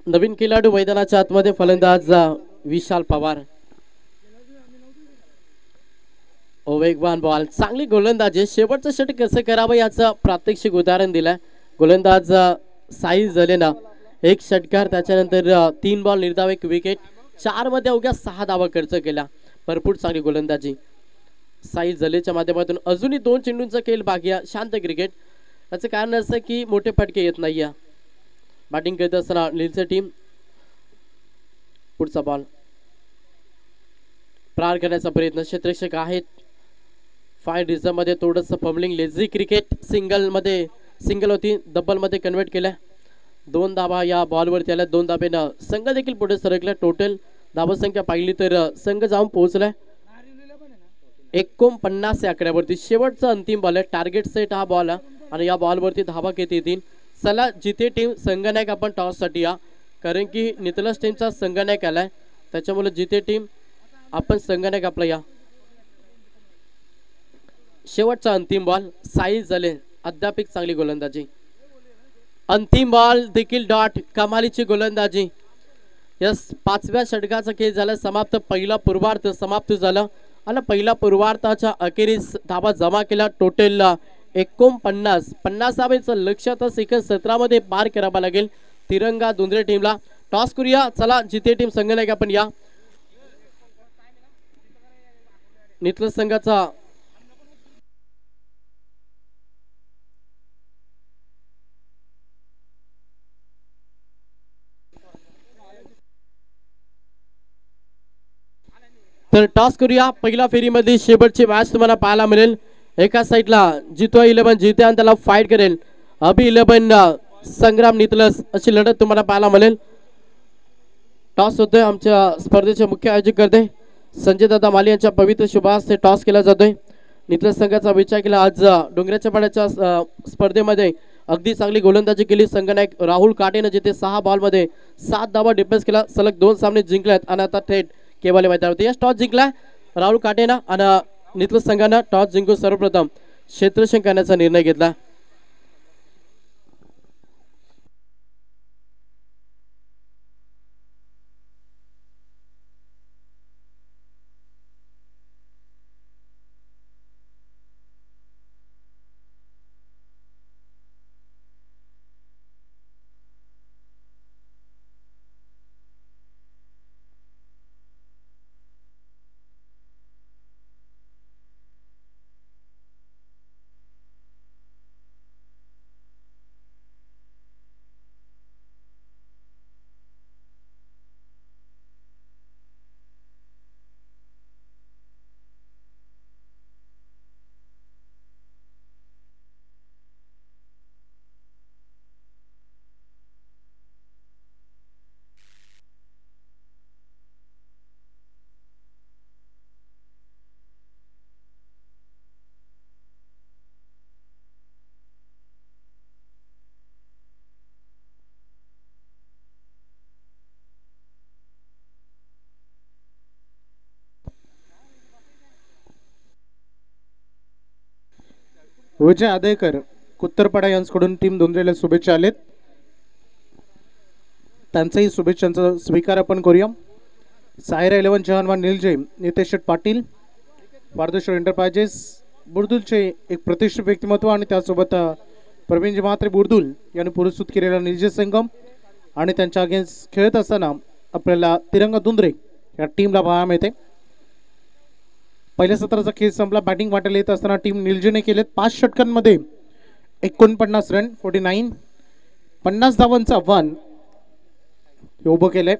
नवीन खेळाडू मैदानाच्या आतमध्ये फलंदाज विशाल पवार. वेगवान बॉल, चांगली गोलंदाजी. शेवटचं षटक कसं करावं याचं प्रात्यक्षिक उदाहरण दिलंय गोलंदाज साई जलेना. एक षटकार, त्याच्यानंतर 3 बॉल निर्धाव, 1 विकेट, 4 मध्ये अवघ्या 6 धावा खर्च केला. भरपूर चांगली गोलंदाजी साई जलेच्या माध्यमातून. अजूनही 2 चेंडूंचा खेळ बाकी आहे. शांत क्रिकेट. याचं कारण असं की मोठे फटके येत नाही. बॅटिंग करत असताना निलचे टीम. पुढचा बॉल प्रहार करण्याचा प्रयत्न, क्षेत्ररक्षक आहेत. 5 रिझर्व मध्ये थोडंसं फमलिंग, लेझी क्रिकेट. सिंगल होती, डबल मध्ये कन्वर्ट केल्या. 2 धावा या बॉलवरती आल्या. 2 धाब्यानं संघ देखील पुढे सरकला. टोटल धावसंख्या पाहिली तर संघ जाऊन पोहोचलाय 49 या आकड्यावरती. शेवटचा अंतिम बॉल आहे, टार्गेट सेट हा बॉल आहे आणि या बॉलवरती धावा किती येतील. चला जिथे टीम संघनायक आपण टॉस साठी या, कारण की नितलस टीमचा संघनायक आलाय, त्याच्यामुळे जिथे टीम आपण संघनायक आपला या. शेवटचा अंतिम बॉल साई झाले, अद्याप चांगली गोलंदाजी. अंतिम बॉल देखील डॉट, कमालीची गोलंदाजी. यस, 5व्या षटकाचा खेळ झाला समाप्त. पहिला पूर्वार्ध समाप्त झाला आणि पहिल्या पूर्वार्धाच्या अखेरीस धावा जमा केला. टोटल 49 धावेचं लक्ष्य तर सेकंद 17 मध्ये पार करावा लागेल तिरंगा दुंदरे टीमला. टॉस करूया, चला जिथे टीम संघनायक आपण या. नितलस संघाचा तर टॉस करूया. पहिल्या फेरीमध्ये शेवटची मॅच तुम्हाला पाहायला मिळेल. एका साईडला जितो 11 जिते आणि त्याला फाईट करेल अभि 11 संग्राम नितलस, अशी लढत तुम्हाला पाहायला मिळेल. टॉस होतोय. आमच्या स्पर्धेचे मुख्य आयोजक करते संजय दादा माली यांच्या पवित्र शुभास्ते टॉस केला जातोय. नितलस संघाचा विचार केला. आज डोंगराच्या पाड्याच्या स्पर्धेमध्ये अगदी चांगली गोलंदाजी केली संघनायक राहुल काटेने, जिथे 6 बॉलमध्ये 7 धावा डिफेन्स केला. सलग 2 सामने जिंकल्यात आणि आता थेट केवळ मैदानावरती यश टॉस जिंकला राहुल काटेना आणि नितलस संघानं टॉस जिंकून सर्वप्रथम क्षेत्ररक्षण करण्याचा निर्णय घेतला. विजय आदेकर कुत्तरपाडा यांच्याकडून टीम दुंद्रेला शुभेच्छा आलेत. त्यांचाही शुभेच्छांचा स्वीकार आपण करूया. सायरा 11 जहानवान निलजे, नितेश पाटील, वारदेश्वर एंटरप्राइजेस बुर्दुलचे एक प्रतिष्ठित व्यक्तिमत्व आणि त्यासोबत प्रवीणजी म्हात्रे बुर्दुल यांनी पुरस्कृत केलेला निलजे संगम आणि त्यांच्या अगेन्स्ट खेळत असताना आपल्याला तिरंगा दुंद्रे या टीमला पाहायला मिळते. पहिल्या सत्राचा खेळ संपला. बॅटिंग वाटायला येत असताना टीम निलजेने केलेत 5 षटकांमध्ये 49 रन 49, 50 धावांचं आव्हान उभं केलंय.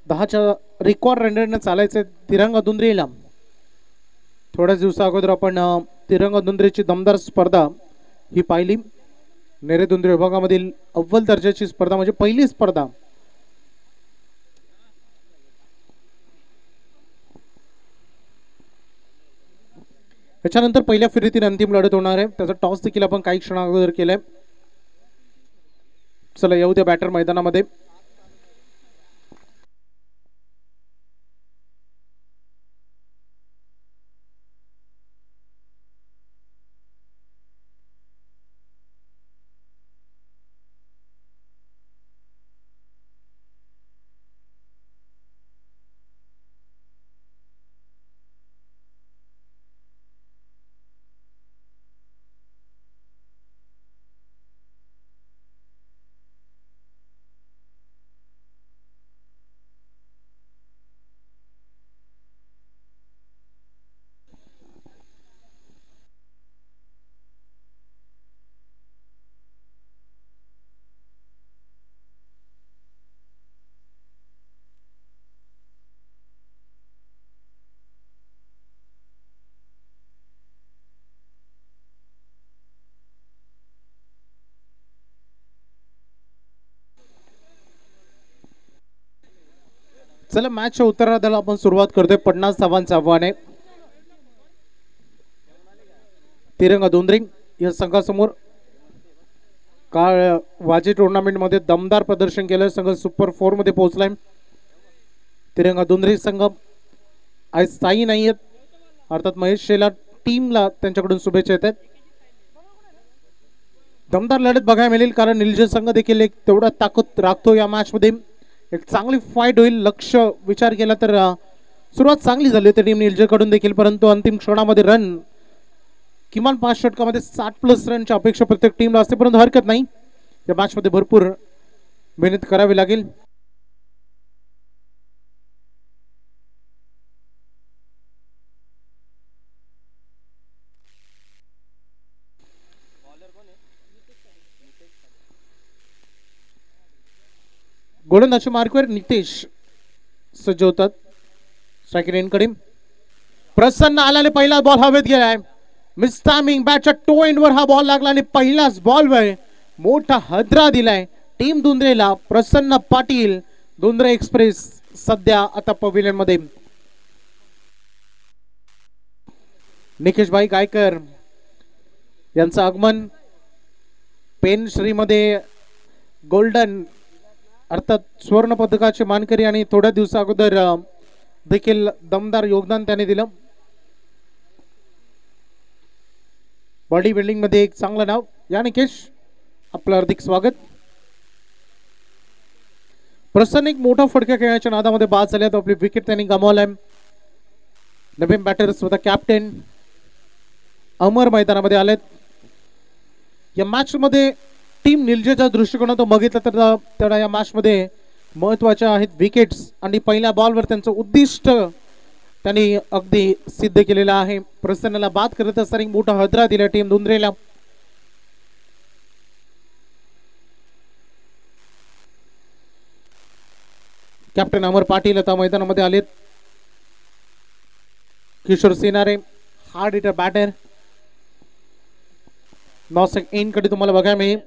10च्या रेकॉर्ड रनरेटनं चालायचं तिरंगा दुंद्रेला. थोड्याच दिवसा अगोदर आपण तिरंगा दुंद्रेची दमदार स्पर्धा ही पाहिली. नेरे दुंद्रे विभागामधील अव्वल दर्जाची स्पर्धा म्हणजे पहिली स्पर्धा. त्याच्यानंतर पहिल्या फेरीतील अंतिम लढत होणार आहे. त्याचा टॉस देखील आपण काही क्षणा अगोदर केलाय. चला येऊ द्या बॅटर मैदानामध्ये. चला मॅचच्या उत्तरार्धाला आपण सुरुवात करतोय. 50 धावांचं आव्हान आहे तिरंगा दुंद्रे या संघासमोर. काळ वाजी टुर्नामेंट मध्ये दमदार प्रदर्शन केलं. संघ सुपर 4 मध्ये पोहोचलाय. तिरंगा दुंद्रे संघ आज स्थायी नाहीयेत, अर्थात महेश शेला टीमला त्यांच्याकडून शुभेच्छा येतात. दमदार लढत बघायला मिळेल कारण निलजे संघ देखील एक तेवढा ताकद राखतो. या मॅच मध्ये एक चांगली फाईट होईल. लक्ष विचार केला तर सुरुवात चांगली झाली होती टीम निलजेकडून देखील, परंतु अंतिम क्षणामध्ये रन किमान 5 षटकामध्ये 60+ रनची अपेक्षा प्रत्येक टीमला असते. परंतु हरकत नाही, या मॅच मध्ये भरपूर मेहनत करावी लागेल. गोलंदाजी मार्कवर नितेश सज्ज होतात. स्ट्राइक रेनकडे प्रसन्न आल्याने पहिला बॉल हवेत गेलाय. मिस टायमिंग बॅटच्या टो एंडवर हा बॉल लागला आणि पहिलाच बॉलवर मोठा हदरा दिलाय टीम दुंद्रेला. प्रसन्न पाटील, दुंद्रे एक्सप्रेस सध्या आता पवेलियन मध्ये. निकेश भाई गायकर यांचं आगमन पेनश्री मध्ये गोल्डन अर्थात स्वर्ण पदकाचे मानकरी आणि थोड्या दिवसा अगोदर देखील दमदार योगदान त्याने दिलं. बॉडी बिल्डिंग मध्ये एक चांगलं नाव. या निकेश आपलं हार्दिक स्वागत. प्रसन्न एक मोठा फटका खेळण्याच्या नादामध्ये बाद झाल्यात. आपली विकेट त्यांनी गमावलाय. नवीन बॅटर स्वतः कॅप्टन अमर मैदानामध्ये आलेत. या मॅच मध्ये टीम निलजेच्या दृष्टिकोनातून बघितलं तर या मॅच मध्ये महत्वाच्या आहेत विकेट्स आणि पहिल्या बॉलवर त्यांचं उद्दिष्ट त्यांनी अगदी सिद्ध केलेलं आहे. प्रसन्नला बाद करत असताना मोठा हदरा दिला टीम दुंद्रेला. कॅप्टन अमर पाटील आता मैदानामध्ये आलेत. Kishor Senare hard hitter batter. नॉसेक एन कडे तुम्हाला बघायला मिळेल.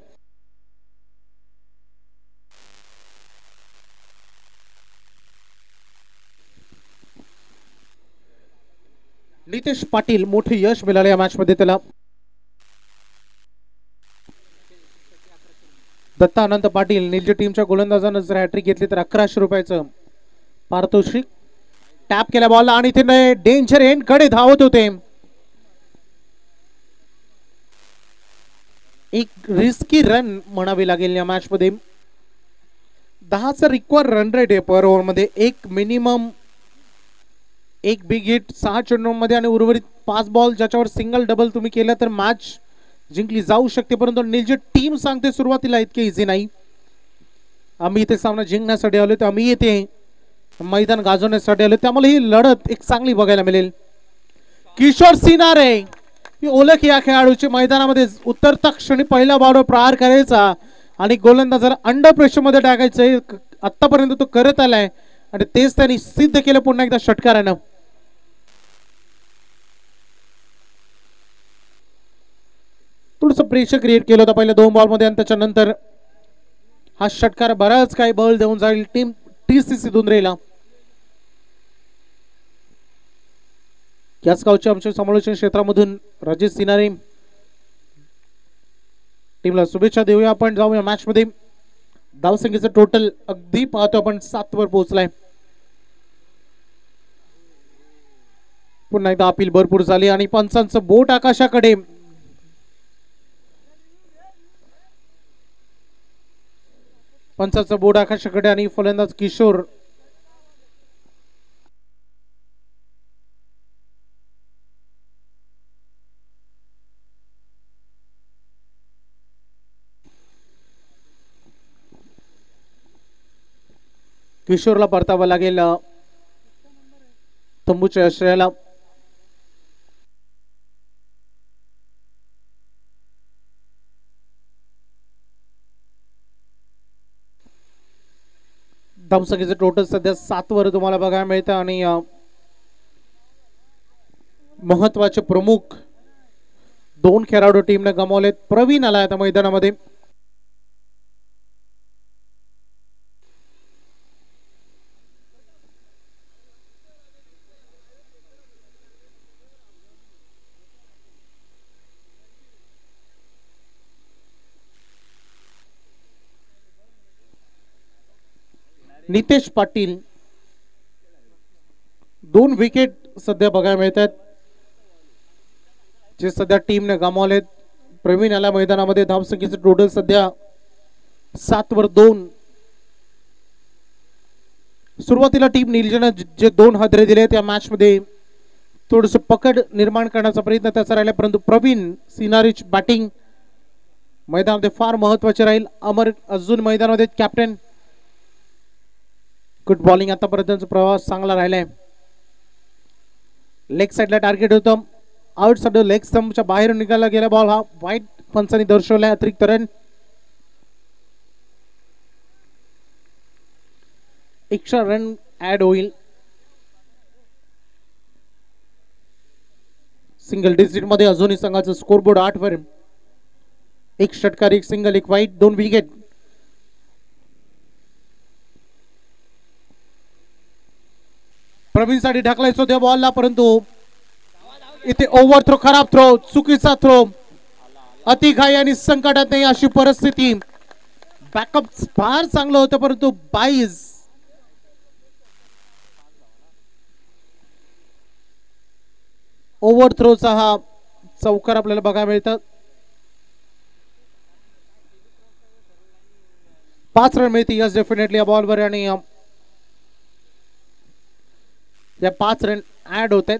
नितेश पाटील मोठे यश मिळाले या मॅच मध्ये त्याला. दत्ता अनंत पाटील निलजे टीमच्या गोलंदाजानं जर हॅट्रिक घेतली तर 1100 रुपयाचं पारितोषिक. टॅप केल्या बॉलला आणि ते डेंजर एंड कडे धावत होते. एक रिस्की रन म्हणावी लागेल या मॅच मध्ये. 10चा रिक्वायर रन रेट आहे पर ओव्हर मध्ये. एक मिनिमम एक बिग हिट 6 चेंडूंमध्ये आणि उर्वरित 5 बॉल ज्याच्यावर सिंगल डबल तुम्ही केलं तर मॅच जिंकली जाऊ शकते. परंतु नीलजी टीम सांगते सुरुवातीला इतके इझी नाही. आम्ही इथे सामना जिंकण्यासाठी आलो, तर आम्ही येथे मैदान गाजवण्यासाठी आलो, त्यामुळे ही लढत एक चांगली बघायला मिळेल. किशोर सिनारे ही ओळख या खेळाडूची. मैदानामध्ये उतरता क्षणी पहिल्या बॉलवर प्रहार करायचा आणि गोलंदाजाला अंडर प्रेशर मध्ये टाकायचं. आतापर्यंत तो करत आलाय आणि तेच त्यांनी सिद्ध केलं पुन्हा एकदा षटकारानं. थोडंसं प्रेशर क्रिएट केलं होतं पहिल्या 2 बॉलमध्ये आणि त्याच्यानंतर हा षटकार बराच काही बळ देऊन जाईल टीम TCC दुंद्रेला. याच गावच्या आमच्या समालोचन क्षेत्रामधून राजेश सिनारे टीमला शुभेच्छा देऊया. आपण जाऊया मॅच मध्ये. धावसंख्येचं टोटल अगदी पाहतो आपण 7 वर पोहोचलाय. पुन्हा एकदा अपील भरपूर झाली आणि पंचांचं बोट आकाशाकडे. पंचाचं बोट आकाशाकडे आणि फलंदाज किशोर किशोरला परतावं लागेल तंबूच्या आश्रयाला. धावसंख्येचं टोटल सध्या 7 वर तुम्हाला बघायला मिळतं आणि महत्वाचे प्रमुख 2 खेळाडू टीमने गमावलेत. प्रवीण आला आता मैदानामध्ये. नितेश पाटील 2 विकेट सध्या बघायला मिळतात जे सध्या टीमने गमावलेत. प्रवीण आला मैदानामध्ये. धावसंख्येचं टोटल सध्या 7 वर 2. सुरुवातीला टीम निलजीनं जे 2 हादरे दिले त्या मॅच मध्ये थोडस पकड निर्माण करण्याचा प्रयत्न त्याचा राहिला, परंतु प्रवीण सिनारीची बॅटिंग मैदानामध्ये फार महत्वाची राहील. अमर अजून मैदानामध्ये कॅप्टन. गुड बॉलिंग आतापर्यंतचा प्रवास चांगला राहिलाय. लेग साइडला टार्गेट होतं. आउट साइड लेग स्टंपच्या बाहेर निघाला गेला बॉल. हा वाईट पंचांनी दर्शवलाय. अतिरिक्त रन. एक्स्ट्रा रन ऍड होईल. सिंगल डिजिट मध्ये अजूनही संघाचं स्कोरबोर्ड 8 वर. 1 षटकार, 1 सिंगल, 1 वाईट, 2 विकेट. प्रवीण साठी ढकलायचो त्या बॉलला, परंतु इथे ओव्हर थ्रो, खराब थ्रो, चुकीचा थ्रो. अति घाई आणि संकटात नाही अशी परिस्थिती. बॅकअप फार चांगलं होतं परंतु 22 ओव्हर थ्रोचा हा चौकार आपल्याला बघायला मिळतात. 5 रन मिळते यस डेफिनेटली या बॉलवर आणि या 5 रन ऍड होत आहेत.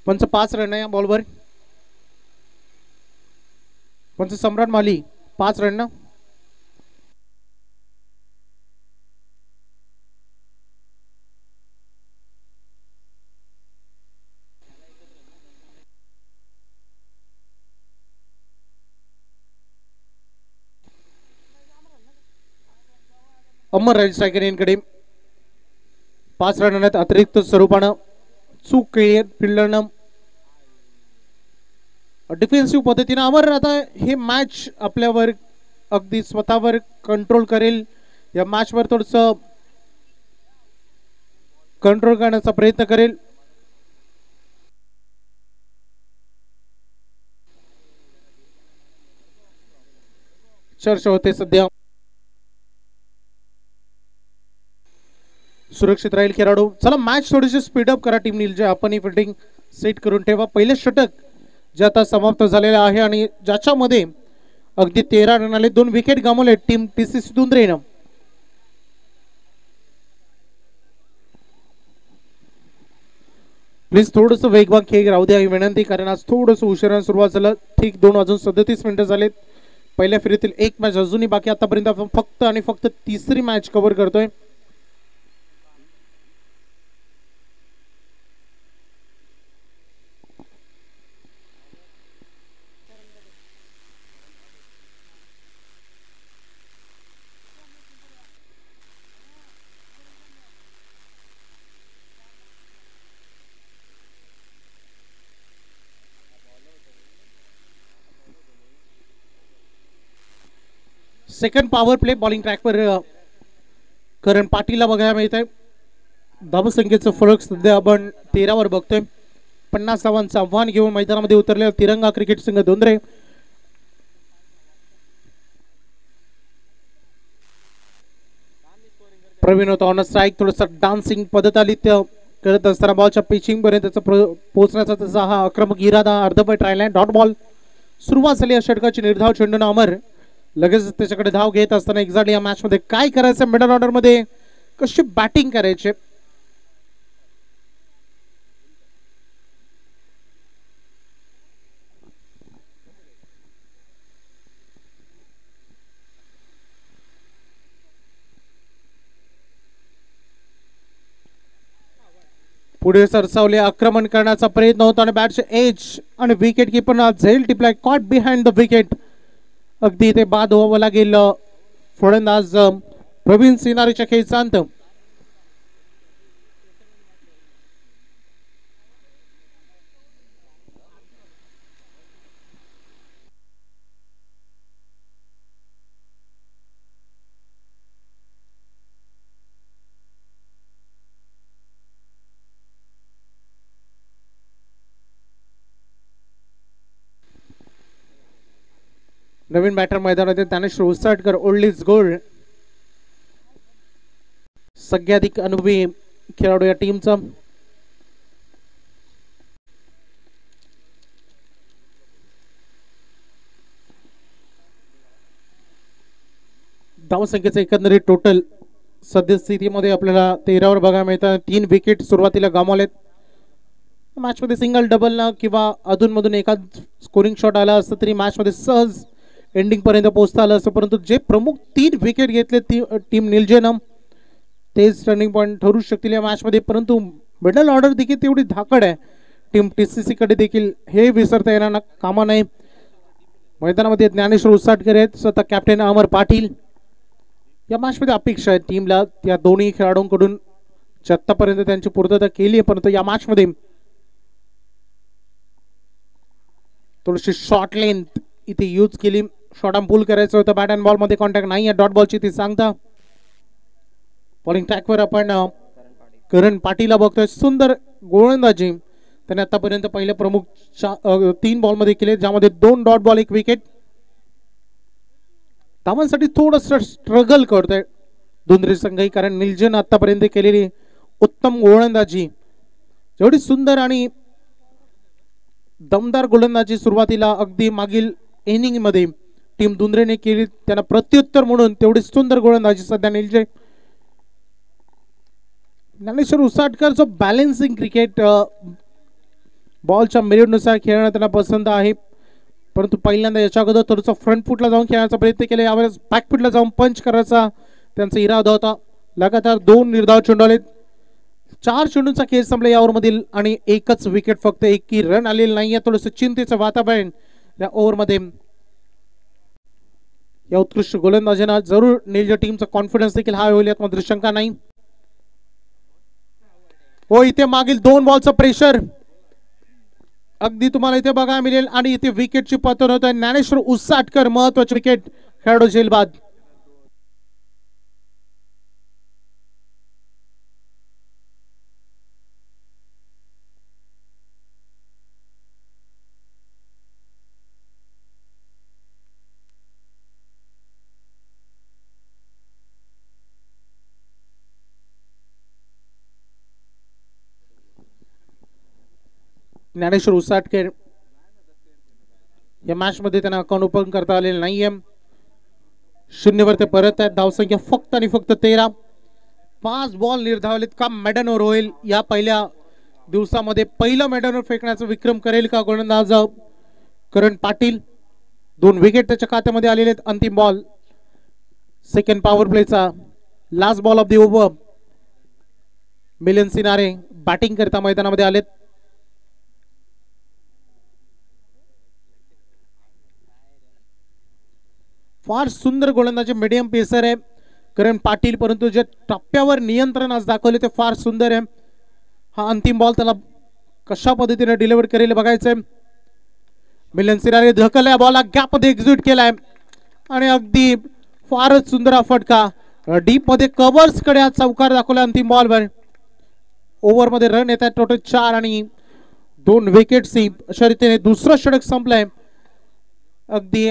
पंच 5 रन आहे या बॉलवर. पंच सम्राट माली 5 रन ना. अमर राहील स्ट्रायकर यांकडे. 5 रन आहेत अतिरिक्त स्वरूपानं. चूक केली फिल्डरनं डिफेन्सिव्ह पद्धतीने. अमर आता हे मॅच आपल्यावर अगदी स्वतःवर कंट्रोल करेल. या मॅचवर थोडस कंट्रोल करण्याचा प्रयत्न करेल. चर्चा होते सध्या सुरक्षित राहील खेळाडू. चला मॅच थोडीशी स्पीडअप करा टीम निलजे. आपण ही फिल्डिंग सेट करून ठेवा. पहिले षटक जे आता समाप्त झालेलं आहे आणि ज्याच्यामध्ये अगदी 13 रन आले, 2 विकेट गमावले टीम TCC दुंद्रेनं. प्लीज थोडंसं वेगवान खेळ राहू द्या ही विनंती, कारण आज थोडंसं उशिराने सुरुवात झालं. ठीक 2 वाजून 37 मिनिटं झालेत. पहिल्या फेरीतील एक मॅच अजूनही बाकी. आतापर्यंत आपण फक्त आणि फक्त तिसरी मॅच कव्हर करतोय. सेकंड पॉवर प्ले बॉलिंग ट्रॅकवर करण पाटीलला बघायला मिळत आहे. धावसंख्येचं फरक सध्या आपण 13 वर बघतोय. 50 धावांचं आव्हान घेऊन मैदानामध्ये उतरलेला तिरंगा क्रिकेट संघ धुंद्रे. प्रवीण होता ऑन स्ट्राईक. थोडंसं डान्सिंग पद्धत आली करत असताना बॉलच्या पिचिंग पर्यंत पोहोचण्याचा त्याचा हा आक्रमक इरादा अर्धपट राहिलाय. डॉट बॉल सुरुवात झाली या षटकाची. निर्धाव चेंडून अमर लगेच त्याच्याकडे धाव घेत असताना एक्झॅक्टली या मॅच मध्ये काय करायचं, मिडल ऑर्डर मध्ये कशी बॅटिंग करायची. पुढे सरसावले, आक्रमण करण्याचा प्रयत्न होता आणि बॅटचे एज आणि विकेट किपर झेल टिपलाय. Caught behind the wicket. अगदी ते बाद व्हावं लागेल फलंदाज प्रवीण सिनारीच्या खेळीचा अंत. नवीन बॅटर मैदानात ज्ञानेश्वर उसाटकर, ओल्ड इज गोल्ड, सगळ्याधिक अनुभवी खेळाडू या टीमचा. धावसंख्येचं एकंदरीत टोटल सद्यस्थितीमध्ये आपल्याला 13 वर बघायला मिळतात. 3 विकेट सुरुवातीला गमावलेत. मॅच मध्ये सिंगल डबल ना किंवा अधूनमधून एखाद स्कोरिंग शॉट आला असतं तरी मॅच मध्ये सहज एंडिंग पर्यंत पोहोचता आलं असं. परंतु जे प्रमुख 3 विकेट घेतले टीम निलजेनं तेच टर्निंग पॉईंट ठरू शकतील या मॅच मध्ये. परंतु मिडल ऑर्डर देखील तेवढी धाकड आहे टीम TCC कडे देखील, हे विसरता येणार कामा नये. मैदानामध्ये ज्ञानेश्वर उसाटकर आहेत, स्वतः कॅप्टन अमर पाटील. या मॅच मध्ये अपेक्षा आहे टीमला त्या दोन्ही खेळाडूंकडून आतापर्यंत त्यांची पूर्तता केली आहे. परंतु या मॅच मध्ये थोडीशी शॉर्ट लेंथ इथे यूज केली. शॉर्ट आर्म पुल करायचं होतं. बॅट अँड बॉल मध्ये कॉन्टॅक्ट नाही आहे. डॉट बॉलची ती सांगता. बॉलिंग ट्रॅकवर आपण करण पाटीलला बघतोय. सुंदर गोलंदाजी त्याने आतापर्यंत पहिले प्रमुख 3 बॉल मध्ये केले, ज्यामध्ये 2 डॉट बॉल 1 विकेट. धावांसाठी थोडस स्ट्रगल करतोय दुंद्रे संघही, कारण निलजन आतापर्यंत केलेली उत्तम गोलंदाजी, जेवढी सुंदर आणि दमदार गोलंदाजी सुरुवातीला अगदी मागील इनिंग मध्ये टीम दुंद्रेने केली, त्यांना प्रत्युत्तर म्हणून तेवढी सुंदर गोलंदाजी सध्या निलजे. ज्ञानेश्वर उसाटकर बॅलेन्सिंग क्रिकेट बॉलच्या मेरिटनुसार खेळणं त्यांना पसंत आहे. परंतु पहिल्यांदा याच्या अगोदर थोडंसं फ्रंट फुटला जाऊन खेळण्याचा प्रयत्न केला. यावेळेस बॅकफुटला जाऊन पंच करायचा त्यांचा इरादा होता. लगातार 2 निर्धाव चेंडू आले. 4 चेंडूंचा खेळ संपला या ओव्हरमधील आणि एकच विकेट, फक्त 1 रन आलेला नाहीये. थोडंसं चिंतेचं वातावरण या ओव्हरमध्ये. या उत्कृष्ट गोलंदाजांना जरूर निलजे टीमचा कॉन्फिडन्स देखील हाय होईल यात मात्र शंका नाही. हो, इथे मागील 2 बॉलचं प्रेशर अगदी तुम्हाला इथे बघायला मिळेल आणि इथे विकेटची पतन होत आहे. ज्ञानेश्वर उसाटकर महत्वाचे विकेट खेळाडू जेलबाद. ज्ञानेश्वर उसाटके या मॅच मध्ये त्यांना अकाउंट ओपन करता आलेलं नाहीये. 0 ते परत आहेत. धावसंख्या फक्त आणि फक्त 13. 5 बॉल निर्धावलेत का मैदानावर होईल या पहिल्या दिवसामध्ये पहिलं मैदानावर फेकण्याचा विक्रम करेल का गोलंदाज करण पाटील. 2 विकेट त्याच्या खात्यामध्ये आलेले आहेत. अंतिम बॉल सेकंड पॉवर प्लेचा last ball of the over. Milind Sinare batting करता मैदानामध्ये आलेत. फार सुंदर गोलंदाजी मीडियम पेसर आहे करण पाटील, परंतु जे टप्प्यावर नियंत्रण आज दाखवले ते फार सुंदर आहे. हा अंतिम बॉल त्याला कशा पद्धतीने डिलिव्हर करेल बघायचंय. मिलिंद सिनारे ढकलल्या बॉलला गॅप मध्ये एक्झिक्यूट केलाय आणि अगदी फारच सुंदर हा फटका डीप मध्ये कव्हर्स कडे हा चौकार दाखवला अंतिम बॉलवर. ओव्हर मध्ये रन येतात टोटल 4 आणि 2 विकेट्स. अशा रीतीने दुसरं षटक संपलंय. अगदी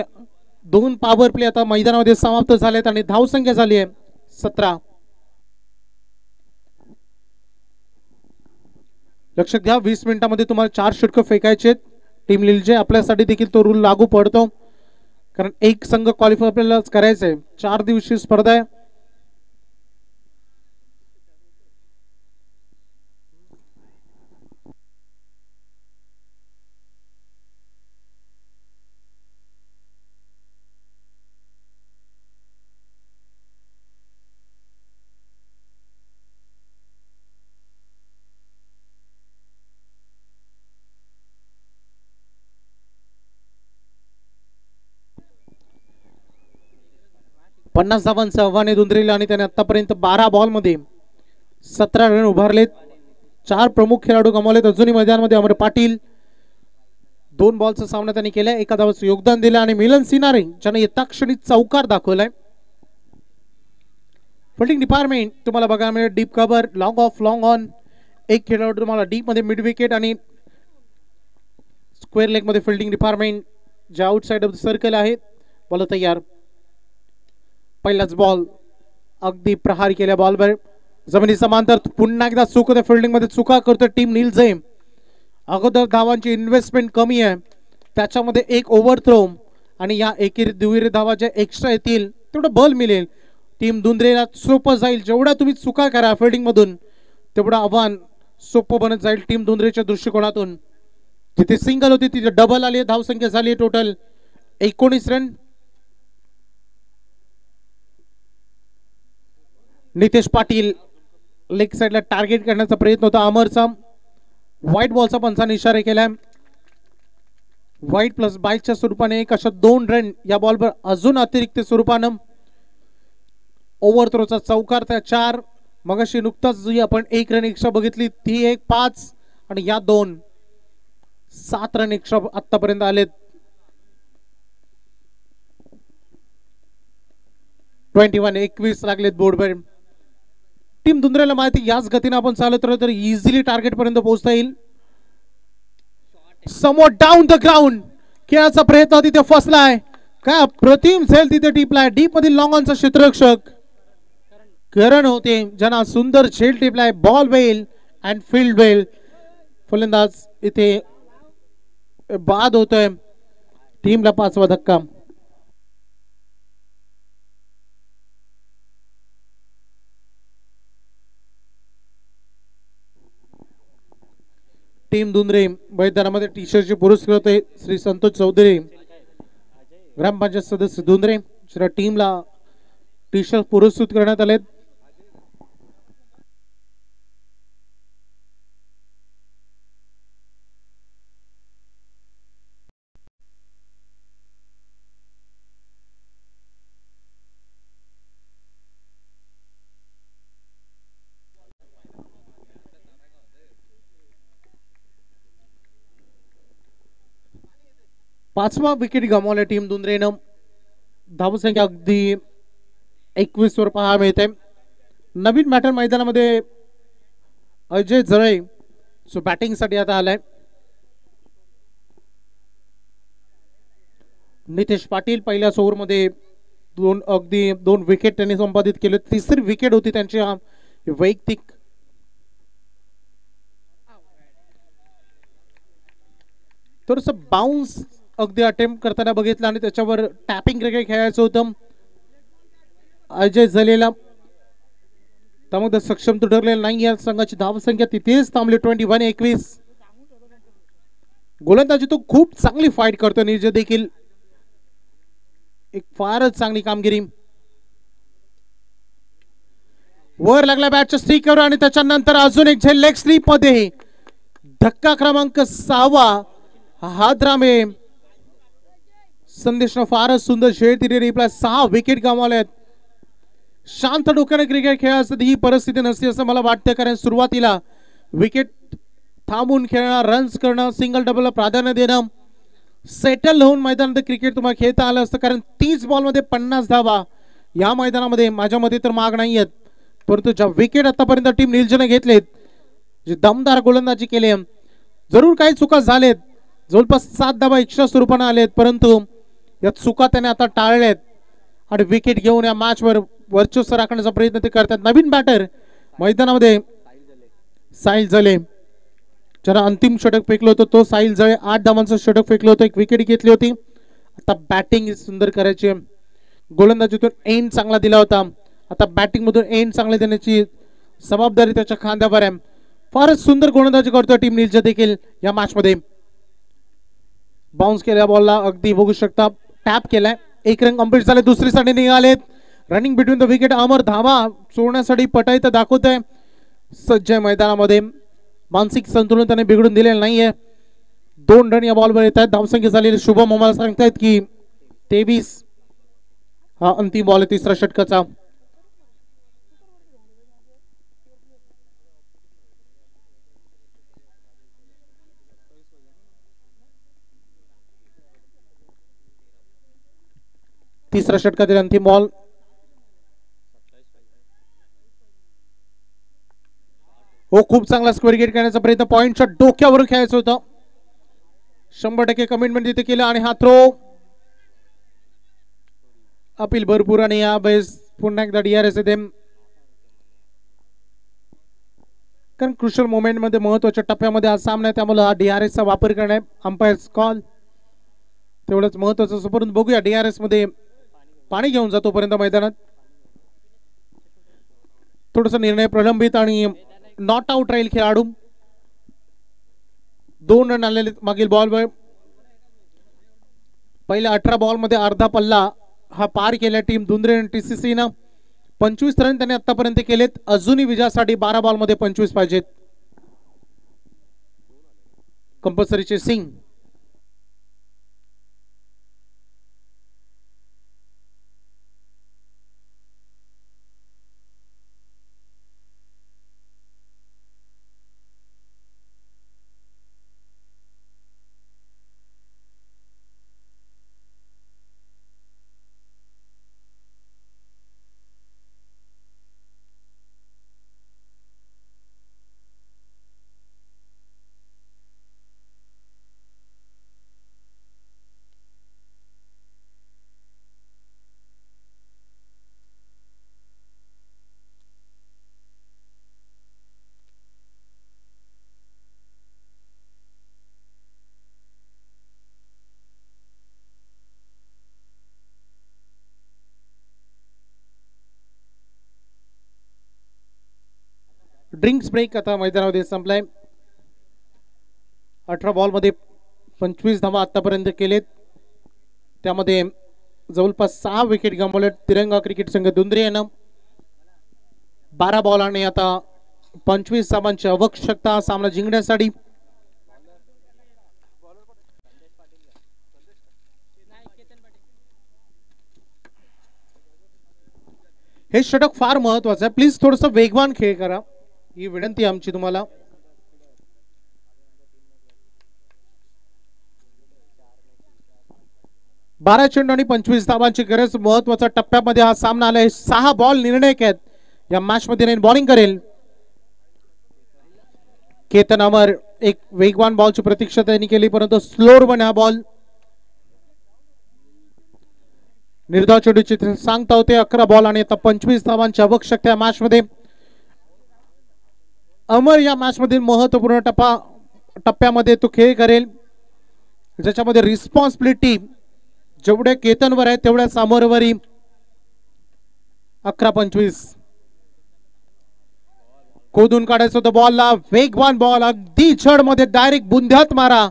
2 पॉवर प्ले आता मैदानामध्ये समाप्त झालेत आणि धावसंख्या झाली आहे 17. लक्षात घ्या 20 मिनिटांमध्ये तुम्हाला 4 षटकं फेकायचे. टीम निलजे आपल्यासाठी देखील तो रूल लागू पडतो कारण एक संघ क्वालिफाय आपल्याला करायचंय. 4 दिवसीय स्पर्धा आहे. पन्नास धावांचं आव्हान दुंद्रेला आणि त्याने आतापर्यंत 12 बॉल मध्ये 17 रन उभारलेत. 4 प्रमुख खेळाडू गमावलेत अजूनही मैदानामध्ये. अमर पाटील 2 बॉलचा सामना त्यांनी केलाय. 1 धावाचं योगदान दिलं आणि मिलिंद सिनारे ज्याने यथाक्षणी चौकार दाखवलाय. फिल्डिंग डिपार्टमेंट तुम्हाला बघायला मिळेल. Deep cover, long of, long on. एक खेळाडू तुम्हाला डीप मध्ये मिड विकेट आणि स्क्वेअर लेग मध्ये फिल्डिंग डिपार्टमेंट जे आउटसाइड ऑफ द सर्कल आहे. बॉल तयार. पहिलाच बॉल अगदी प्रहार केल्या बॉलवर जमिनी समांतर पुन्हा एकदा चूक होते. फिल्डिंग मध्ये चुका करतो टीम निलजे. अगोदर धावांची इन्व्हेस्टमेंट कमी आहे त्याच्यामध्ये एक ओव्हर थ्रो आणि या एकेरी दुहेरी धावा ज्या एक्स्ट्रा येतील तेवढं बल मिळेल. टीम दुंद्रेला सोपं जाईल. जेवढा तुम्ही चुका करा फिल्डिंग मधून तेवढं आव्हान सोपं बनत जाईल टीम दुंद्रेच्या दृष्टिकोनातून. जिथे सिंगल होती तिथे डबल आली. धावसंख्या झाली total 19 run. Nitesh Patil leg साइडला टार्गेट करण्याचा प्रयत्न होता अमरचा. व्हाईट बॉलचा पंचाने इशारा केलाय. व्हाईट प्लस बाईकच्या स्वरूपाने एक अशा 2 रन या बॉलवर अजून अतिरिक्त स्वरूपानं. ओव्हर थ्रोचा चौकार त्या 4. मगाशी नुकताच जी आपण 1 रन एक्स्ट्रा बघितली ती 1, 5 आणि या 2 7 रन एक्स्ट्रा आतापर्यंत आलेत. 21 लागलेत बोर्डवर. टीम दुंद्रेला माहिती याच गतीने आपण चालत राहिलो तर इझिली टार्गेट पर्यंत पोहोचता येईल. समोर डाऊन द ग्राउंड खेळाचा प्रयत्न तिथे फसलाय. काय अप्रतिम झेल तिथे टिपलाय. डीप मधील लॉंग ऑनचा क्षेत्ररक्षक करण होते ज्यांना सुंदर झेल टिपलाय. बॉल वेल अँड फील्ड वेल. फलंदाज इथे बाद होतोय. टीमला 5वा धक्का. टीम दुंद्रे मैदानामध्ये टी शर्टचे पुरस्कृत होते श्री संतोष चौधरी ग्रामपंचायत सदस्य दुंद्रे. टीमला टी शर्ट पुरस्कृत करण्यात आले. पाचवा विकेट गमावला टीम दुंद्रेनं. धावसंख्या अगदी 21 वर पाहायला मिळते. नवीन बॅटर मैदानामध्ये अजय जळे सो बॅटिंग साठी आता आलाय. नितेश पाटील पहिल्याच ओव्हर मध्ये अगदी 2 विकेट त्यांनी संपादित केले. 3री विकेट होती त्यांची वैयक्तिक. थोडंसं बाउन्स अगदी अटेम्प्ट करताना बघितलं आणि त्याच्यावर टॅपिंग क्रिकेट खेळायचं होतं. अजय जलेला त्यामध्ये सक्षम तो ठरलेला नाही. या संघाची धावसंख्या तिथेच थांबली 21-21. गोलंदाजी तो खूप चांगली फाईट करतो. नीरज देखील एक फारच चांगली कामगिरी. वर लागला बॅटच्या स्ट्रीकवर आणि त्याच्यानंतर अजून एक झेल लेग स्लीप मध्ये धक्का क्रमांक 6. हादरामे संदेशनं फारच सुंदर खेळ दिली. 6 विकेट गमावल्यात. शांत डोक्याने क्रिकेट खेळायची ही परिस्थिती नसते असं मला वाटतं, कारण सुरुवातीला विकेट थांबून खेळणं, रन्स करणं, सिंगल डबलला प्राधान्य देणं, सेटल होऊन मैदानात क्रिकेट तुम्हाला खेळता आलं असतं. कारण 30 बॉलमध्ये 50 धावा या मैदानामध्ये माझ्या मते तर माग नाही आहेत. परंतु ज्या विकेट आतापर्यंत टीम निलजने घेतलेत, जे दमदार गोलंदाजी केले, जरूर काही चुका झालेत, जवळपास 7 धावा एक्स्ट्रा स्वरूपाने आलेत, परंतु या चुका त्याने आता टाळल्यात आणि विकेट घेऊन या मॅच वर वर्चस्व राखण्याचा प्रयत्न ते करतात. नवीन बॅटर मैदानामध्ये साहिल जले, ज्याला अंतिम षटक फेकलं होतं तो साहिल जळे. 8 धावांचं षटक फेकलं होतं, एक विकेट घेतली होती. आता बॅटिंग सुंदर करायची, गोलंदाजीतून एंड चांगला दिला होता. आता बॅटिंग मधून एंड चांगले देण्याची जबाबदारी त्याच्या खांद्यावर आहे. फारच सुंदर गोलंदाजी करतोय टीम नीलज देखील या मॅच मध्ये. बाउन्स केल्या बॉलला अगदी बघू शकता टॅप केलाय. एक रन कंप्लीट झाले. दुसरी साठी निघालेत. Running between the wicket. Amar धावा सोडण्यासाठी पटाई तर दाखवतोय. सज्ज मैदानामध्ये मानसिक संतुलन त्याने बिघडून दिलेलं नाहीये. 2 रन या बॉलवर येत आहेत. धावसंख्या झालेली शुभम आम्हाला सांगतायत की 23 हा अंतिम बॉल आहे तिसऱ्या षटकाचा. तिसऱ्या षटकातील अंतिम बॉल. हो, खूप चांगला स्क्वेअर गेट करण्याचा प्रयत्न. पॉइंटच्या डोक्यावरून खेळायचं होतं. 100% कमिटमेंट तिथे केलं आणि हा थ्रो अपील भरपूर आणि या बेस पुन्हा एकदा DRS येते. कारण क्रुशियल मोमेंट मध्ये महत्वाच्या टप्प्यामध्ये हा सामना आहे, त्यामुळे हा DRS चा वापर करणे अंपायर्स कॉल तेवढंच महत्वाचं असं. परंतु बघूया DRS मध्ये पाणी घेऊन जातो पर्यंत मैदानात थोडासा निर्णय प्रलंबित आणि नॉट आउट राहील खेळाडू. 2 रन आलेले मागील बॉलवर. पहिल्या 18 बॉल मध्ये अर्धा पल्ला हा पार केला टीम दुंद्रे TCC न. 25 रन त्याने आतापर्यंत केलेत. अजूनही विजयासाठी 12 बॉल मध्ये 25 पाहिजेत. Compulsory chasing. ड्रिंक्स ब्रेक आता मैदानामध्ये संपलाय. 18 बॉल मध्ये 25 धावा आतापर्यंत केलेत. त्यामध्ये जवळपास 6 विकेट गमावले तिरंगा क्रिकेट संघ दुंद्रे यानं. 12 बॉल आणि आता 25 धावांची आवश्यकता सामना जिंकण्यासाठी. हे षटक फार महत्वाचं आहे. प्लीज थोडस वेगवान खेळ करा ही विनंती आमची तुम्हाला. बारा चेंडू आणि 25 धावांची गरज. महत्वाच्या टप्प्यामध्ये हा सामना आलाय. 6 बॉल निर्णायक आहेत या मॅच मध्ये. बॉलिंग करेल केतन अमर. एक वेगवान बॉलची प्रतीक्षा त्यांनी केली परंतु स्लोअर वन हा बॉल. निर्धाव चेंडूची सांगता होते. 11 बॉल आणि आता 25 धावांची आवश्यकता मॅच मध्ये. अमर या मॅच मध्ये महत्वपूर्ण टप्प्यामध्ये तो खेळ करेल. ज्याच्यामध्ये रिस्पॉन्सिबिलिटी जेवढ्या केतनवर आहे तेवढ्या सामोरवरी 11-25 खोदून काढायचं होतं बॉलला. वेगवान बॉल अगदी जड मध्ये डायरेक्ट बुंध्यात मारा.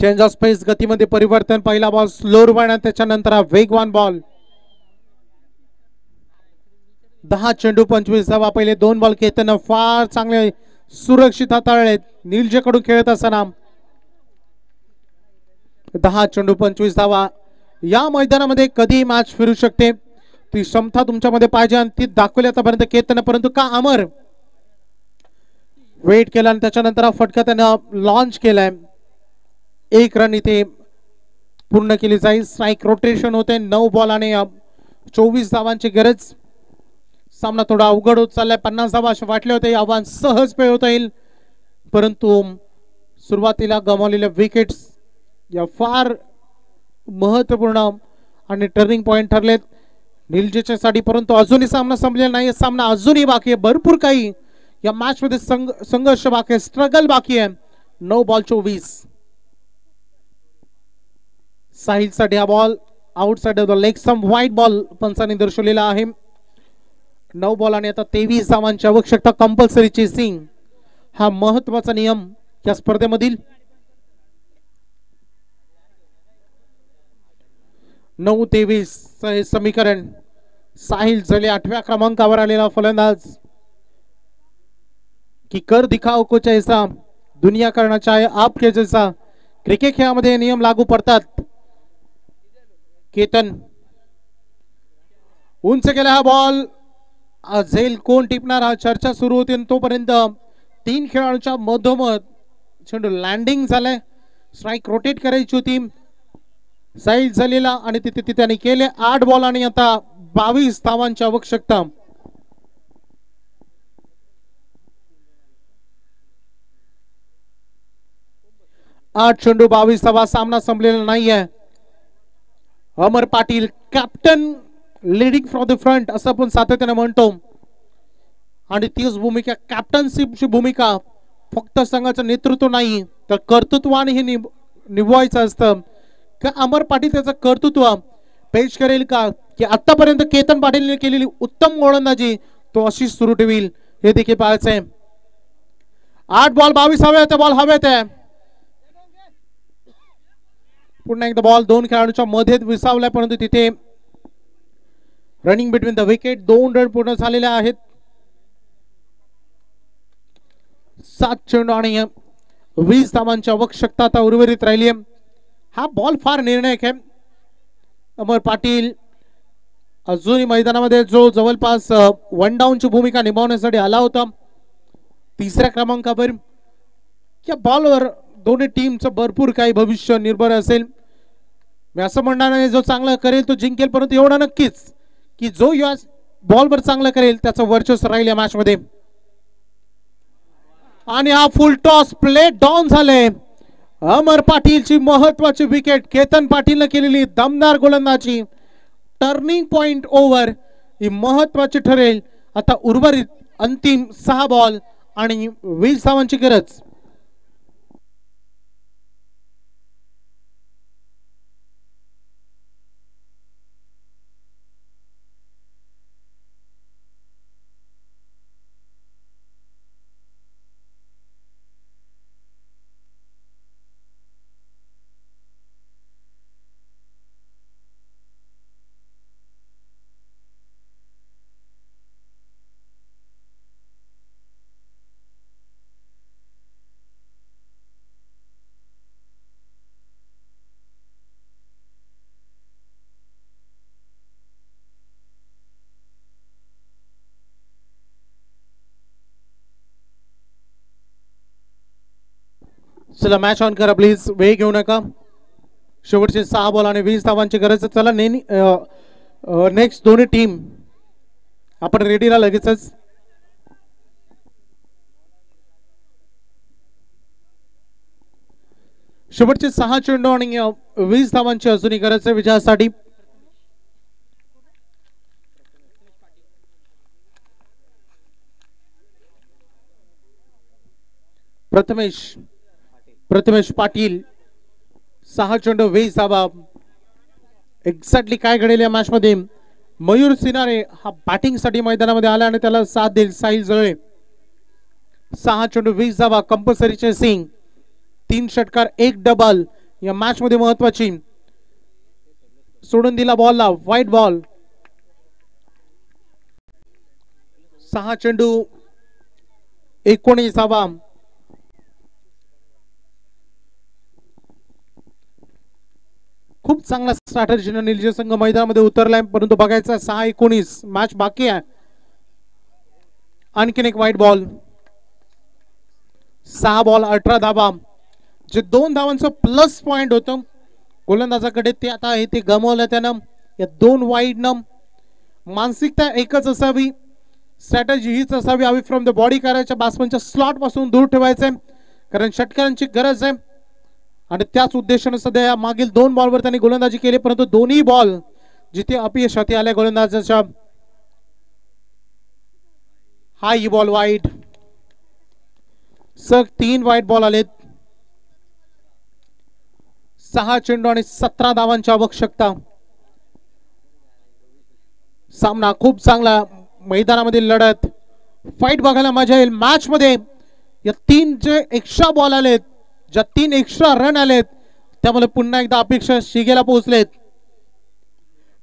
चेंज ऑफ स्पेस गतीमध्ये परिवर्तन. पहिला बॉल स्लोर बॉल त्याच्यानंतर वेगवान बॉल. 10 चेंडू 25 धावा. पहिले 2 बॉल केतन फार चांगले सुरक्षित हाताळलेत नीलजेकडून खेळत असताना. 10 चेंडू 25 धावा. या मैदानामध्ये कधी मॅच फिरू शकते ती क्षमता तुमच्यामध्ये पाहिजे आणि ती दाखवली आतापर्यंत केतन. परंतु का अमर वेट केला आणि त्याच्यानंतर फटका त्यानं लॉन्च केलाय. 1 रन इथे पूर्ण केली जाईल. स्ट्राईक रोटेशन होते. 9 बॉल आणि 24 धावांची गरज. सामना थोडा अवघड होत चाललाय. 50 धावा असे वाटले होते. आव्हान सहज पेळ होता येईल परंतु सुरुवातीला गमावलेल्या विकेट्स या फार महत्वपूर्ण आणि टर्निंग पॉइंट ठरलेत निलजेच्या साठी. परंतु अजूनही सामना संपलेला नाही. सामना अजूनही बाकी आहे. भरपूर काही या मॅच मध्ये संघर्ष बाकी आहे. स्ट्रगल बाकी आहे. 9 बॉल 24. साहिलसाठी हा ball outside of the leg some wide ball पंचांनी दर्शवलेला आहे. 9 बॉल आणि आता 23 धावांची आवश्यकता. कंपल्सरी चेसिंग हा महत्वाचा नियम या स्पर्धेमधील. 9-23 हे समीकरण. साहिल जले 8व्या क्रमांकावर आलेला फलंदाज की कर दिखाओ कुछ ऐसा दुनिया करना चाहे आपके जैसा. क्रिकेट खेळामध्ये नियम लागू पडतात. केतन उंच केला हा बॉल. झेल कोण टिपणार हा चर्चा सुरू होती. तोपर्यंत 3 खेळाडूंच्या मधोमध चेंडू लँडिंग झालाय. स्ट्राईक रोटेट करायची होती साहिल झालेला आणि तिथे त्याने केले. 8 बॉल आणि आता 22 धावांची आवश्यकता. आठ चेंडू 22 धावा. सामना संपलेला नाहीये. Amar Patil captain leading from the front असं आपण सातत्याने म्हणतो आणि तीच भूमिका कॅप्टनशिपची भूमिका फक्त संघाचं नेतृत्व नाही तर कर्तृत्वाने हे निभवायचं असतं. का अमर पाटील त्याचं कर्तृत्व पेश करेल का की आतापर्यंत केतन पाटीलने केलेली उत्तम गोलंदाजी तो अशीच सुरू ठेवील हे देखील पाहायचं आहे. 8 बॉल 22 हवेत. बॉल हवेत आहे. पुन्हा एकदा बॉल 2 खेळाडूंच्या मध्ये विसावलाय परंतु तिथे running between the wicket. 2 run पूर्ण झालेले आहेत. 7 चेंडू आणि 20 धावांची आवश्यकता आता उर्वरित राहिली आहे. हा बॉल फार निर्णायक आहे. अमर पाटील अजूनही मैदानामध्ये जो जवळपास 1 डाऊनची भूमिका निभावण्यासाठी आला होता 3ऱ्या क्रमांकावर. या बॉलवर दोन्ही टीमचं भरपूर काही भविष्य निर्भर असेल. मी असं म्हणणार नाही जो चांगला करेल तो जिंकेल परंतु एवढा नक्कीच की जो या बॉलवर चांगला करेल त्याचं वर्चस्व राहील या मॅच मध्ये. आणि हा फुल टॉस प्ले डाऊन झाले. अमर पाटीलची महत्वाची विकेट. केतन पाटीलने केलेली दमदार गोलंदाजी टर्निंग पॉइंट ओव्हर ही महत्वाची ठरेल. आता उर्वरित अंतिम 6 बॉल आणि 20 धावांची गरज. चला मॅच ऑन करा प्लीज. वेळ घेऊ नका. शेवटचे 6 बॉल आणि 20 धावांची गरज. चला नेक्स्ट दोन्ही टीम आपण रेडीला लगेचच. शेवटचे 6 चेंडू आणि 20 धावांची अजूनही गरज आहे विजयासाठी. प्रथमेश पाटील 6 चेंडू 20 धावा. एक्झॅक्टली काय घडेल या मॅच मध्ये? मयूर सिनारे हा बॅटिंग साठी मैदानामध्ये आला आणि त्याला साथ देईल साहिल जळे. 6 चेंडू 20 धावा. कंपल्सरी चेसिंग, 3 षटकार 1 डबल या मॅच मध्ये महत्वाची. सोडून दिला बॉलला, व्हाईट बॉल. 6 चेंडू 19 धावा. खूप चांगला स्ट्रॅटजीने निलजे संघ मैदानामध्ये उतरलाय, परंतु बघायचा 6-19 मॅच बाकी आहे. आणखीन एक व्हाईट बॉल. 6 बॉल 18 धावा. जे 2 धावांचं प्लस पॉइंट होतं गोलंदाजाकडे ते आता आहे ते गमावलं त्यानं या 2 वाईडनं. मानसिकता एकच असावी, स्ट्रॅटजी हीच असावी, हवी फ्रॉम द बॉडी करायच्या, बॅट्समनच्या स्लॉट पासून दूर ठेवायचंय कारण षटकारांची गरज आहे. आणि त्याच उद्देशाने सध्या मागील 2 बॉलवर त्यांनी गोलंदाजी केली, परंतु दोन्ही बॉल जिथे अपयश हाती आले गोलंदाजाच्या. हाय बॉल वाईड. सग 3 वाईट बॉल आलेत. 6 चेंडू आणि 17 धावांची आवश्यकता. सामना खूप चांगला, मैदानामधील लढत, फाईट बघायला मजा येईल. मॅच मध्ये या 3 जे एक्स्ट्रा बॉल आलेत, ज्या 3 एक्स्ट्रा रन आलेत, त्यामुळे पुन्हा एकदा अपेक्षा शिगेला पोहोचलेत.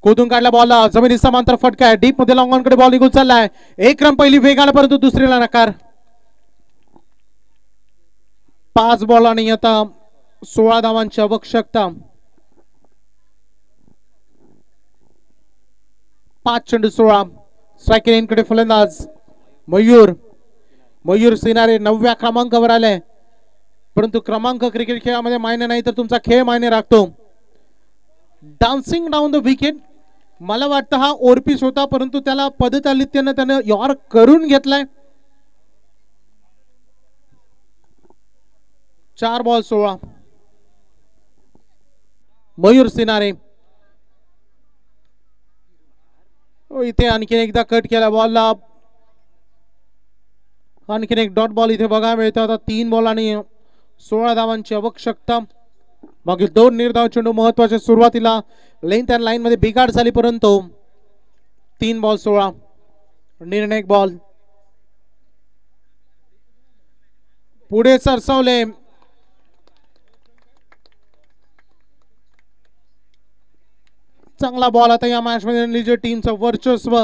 खोदून काढला बॉलला, जमिनी समांतर फटका आहे, डीप मध्ये लॉंग ऑन कडे बॉल निघून चाललाय. 1 रन पहिली वेगाला, परंतु दुसरीला नकार. 5 बॉल आणि आता 16 धावांची आवश्यकता. 5 चेंडू 16. स्ट्राईक रेंज कडे फलंदाज मयूर सिनारे 9व्या क्रमांकावर आले, परंतु क्रमांक क्रिकेट खेळामध्ये मायने नाही तर तुमचा खेळ मायने राखतो. डान्सिंग डाऊन द विकेट, मला वाटतं हा ओरपीस होता, परंतु त्याला पदतालित्यानं त्यानं यॉर्क करून घेतलाय. 4 बॉल 16. मयूर सिनारे इथे आणखीन एकदा कट केला बॉलला. आणखीन एक डॉट बॉल इथे बघायला मिळतो. आता 3 बॉल आणि 16 धावांची आवश्यकता. मागील 2 निर्धाव चेंडू महत्वाचे. सुरुवातीला लेंथ अँड लाईन मध्ये बिघाड झाली, परंतु 3 बॉल 16 निर्णायक बॉल. पुढे सरसावले. चांगला बॉल. आता या मॅच मध्ये निलजे टीमचं वर्चस्व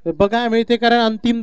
बघायला मिळते, कारण अंतिम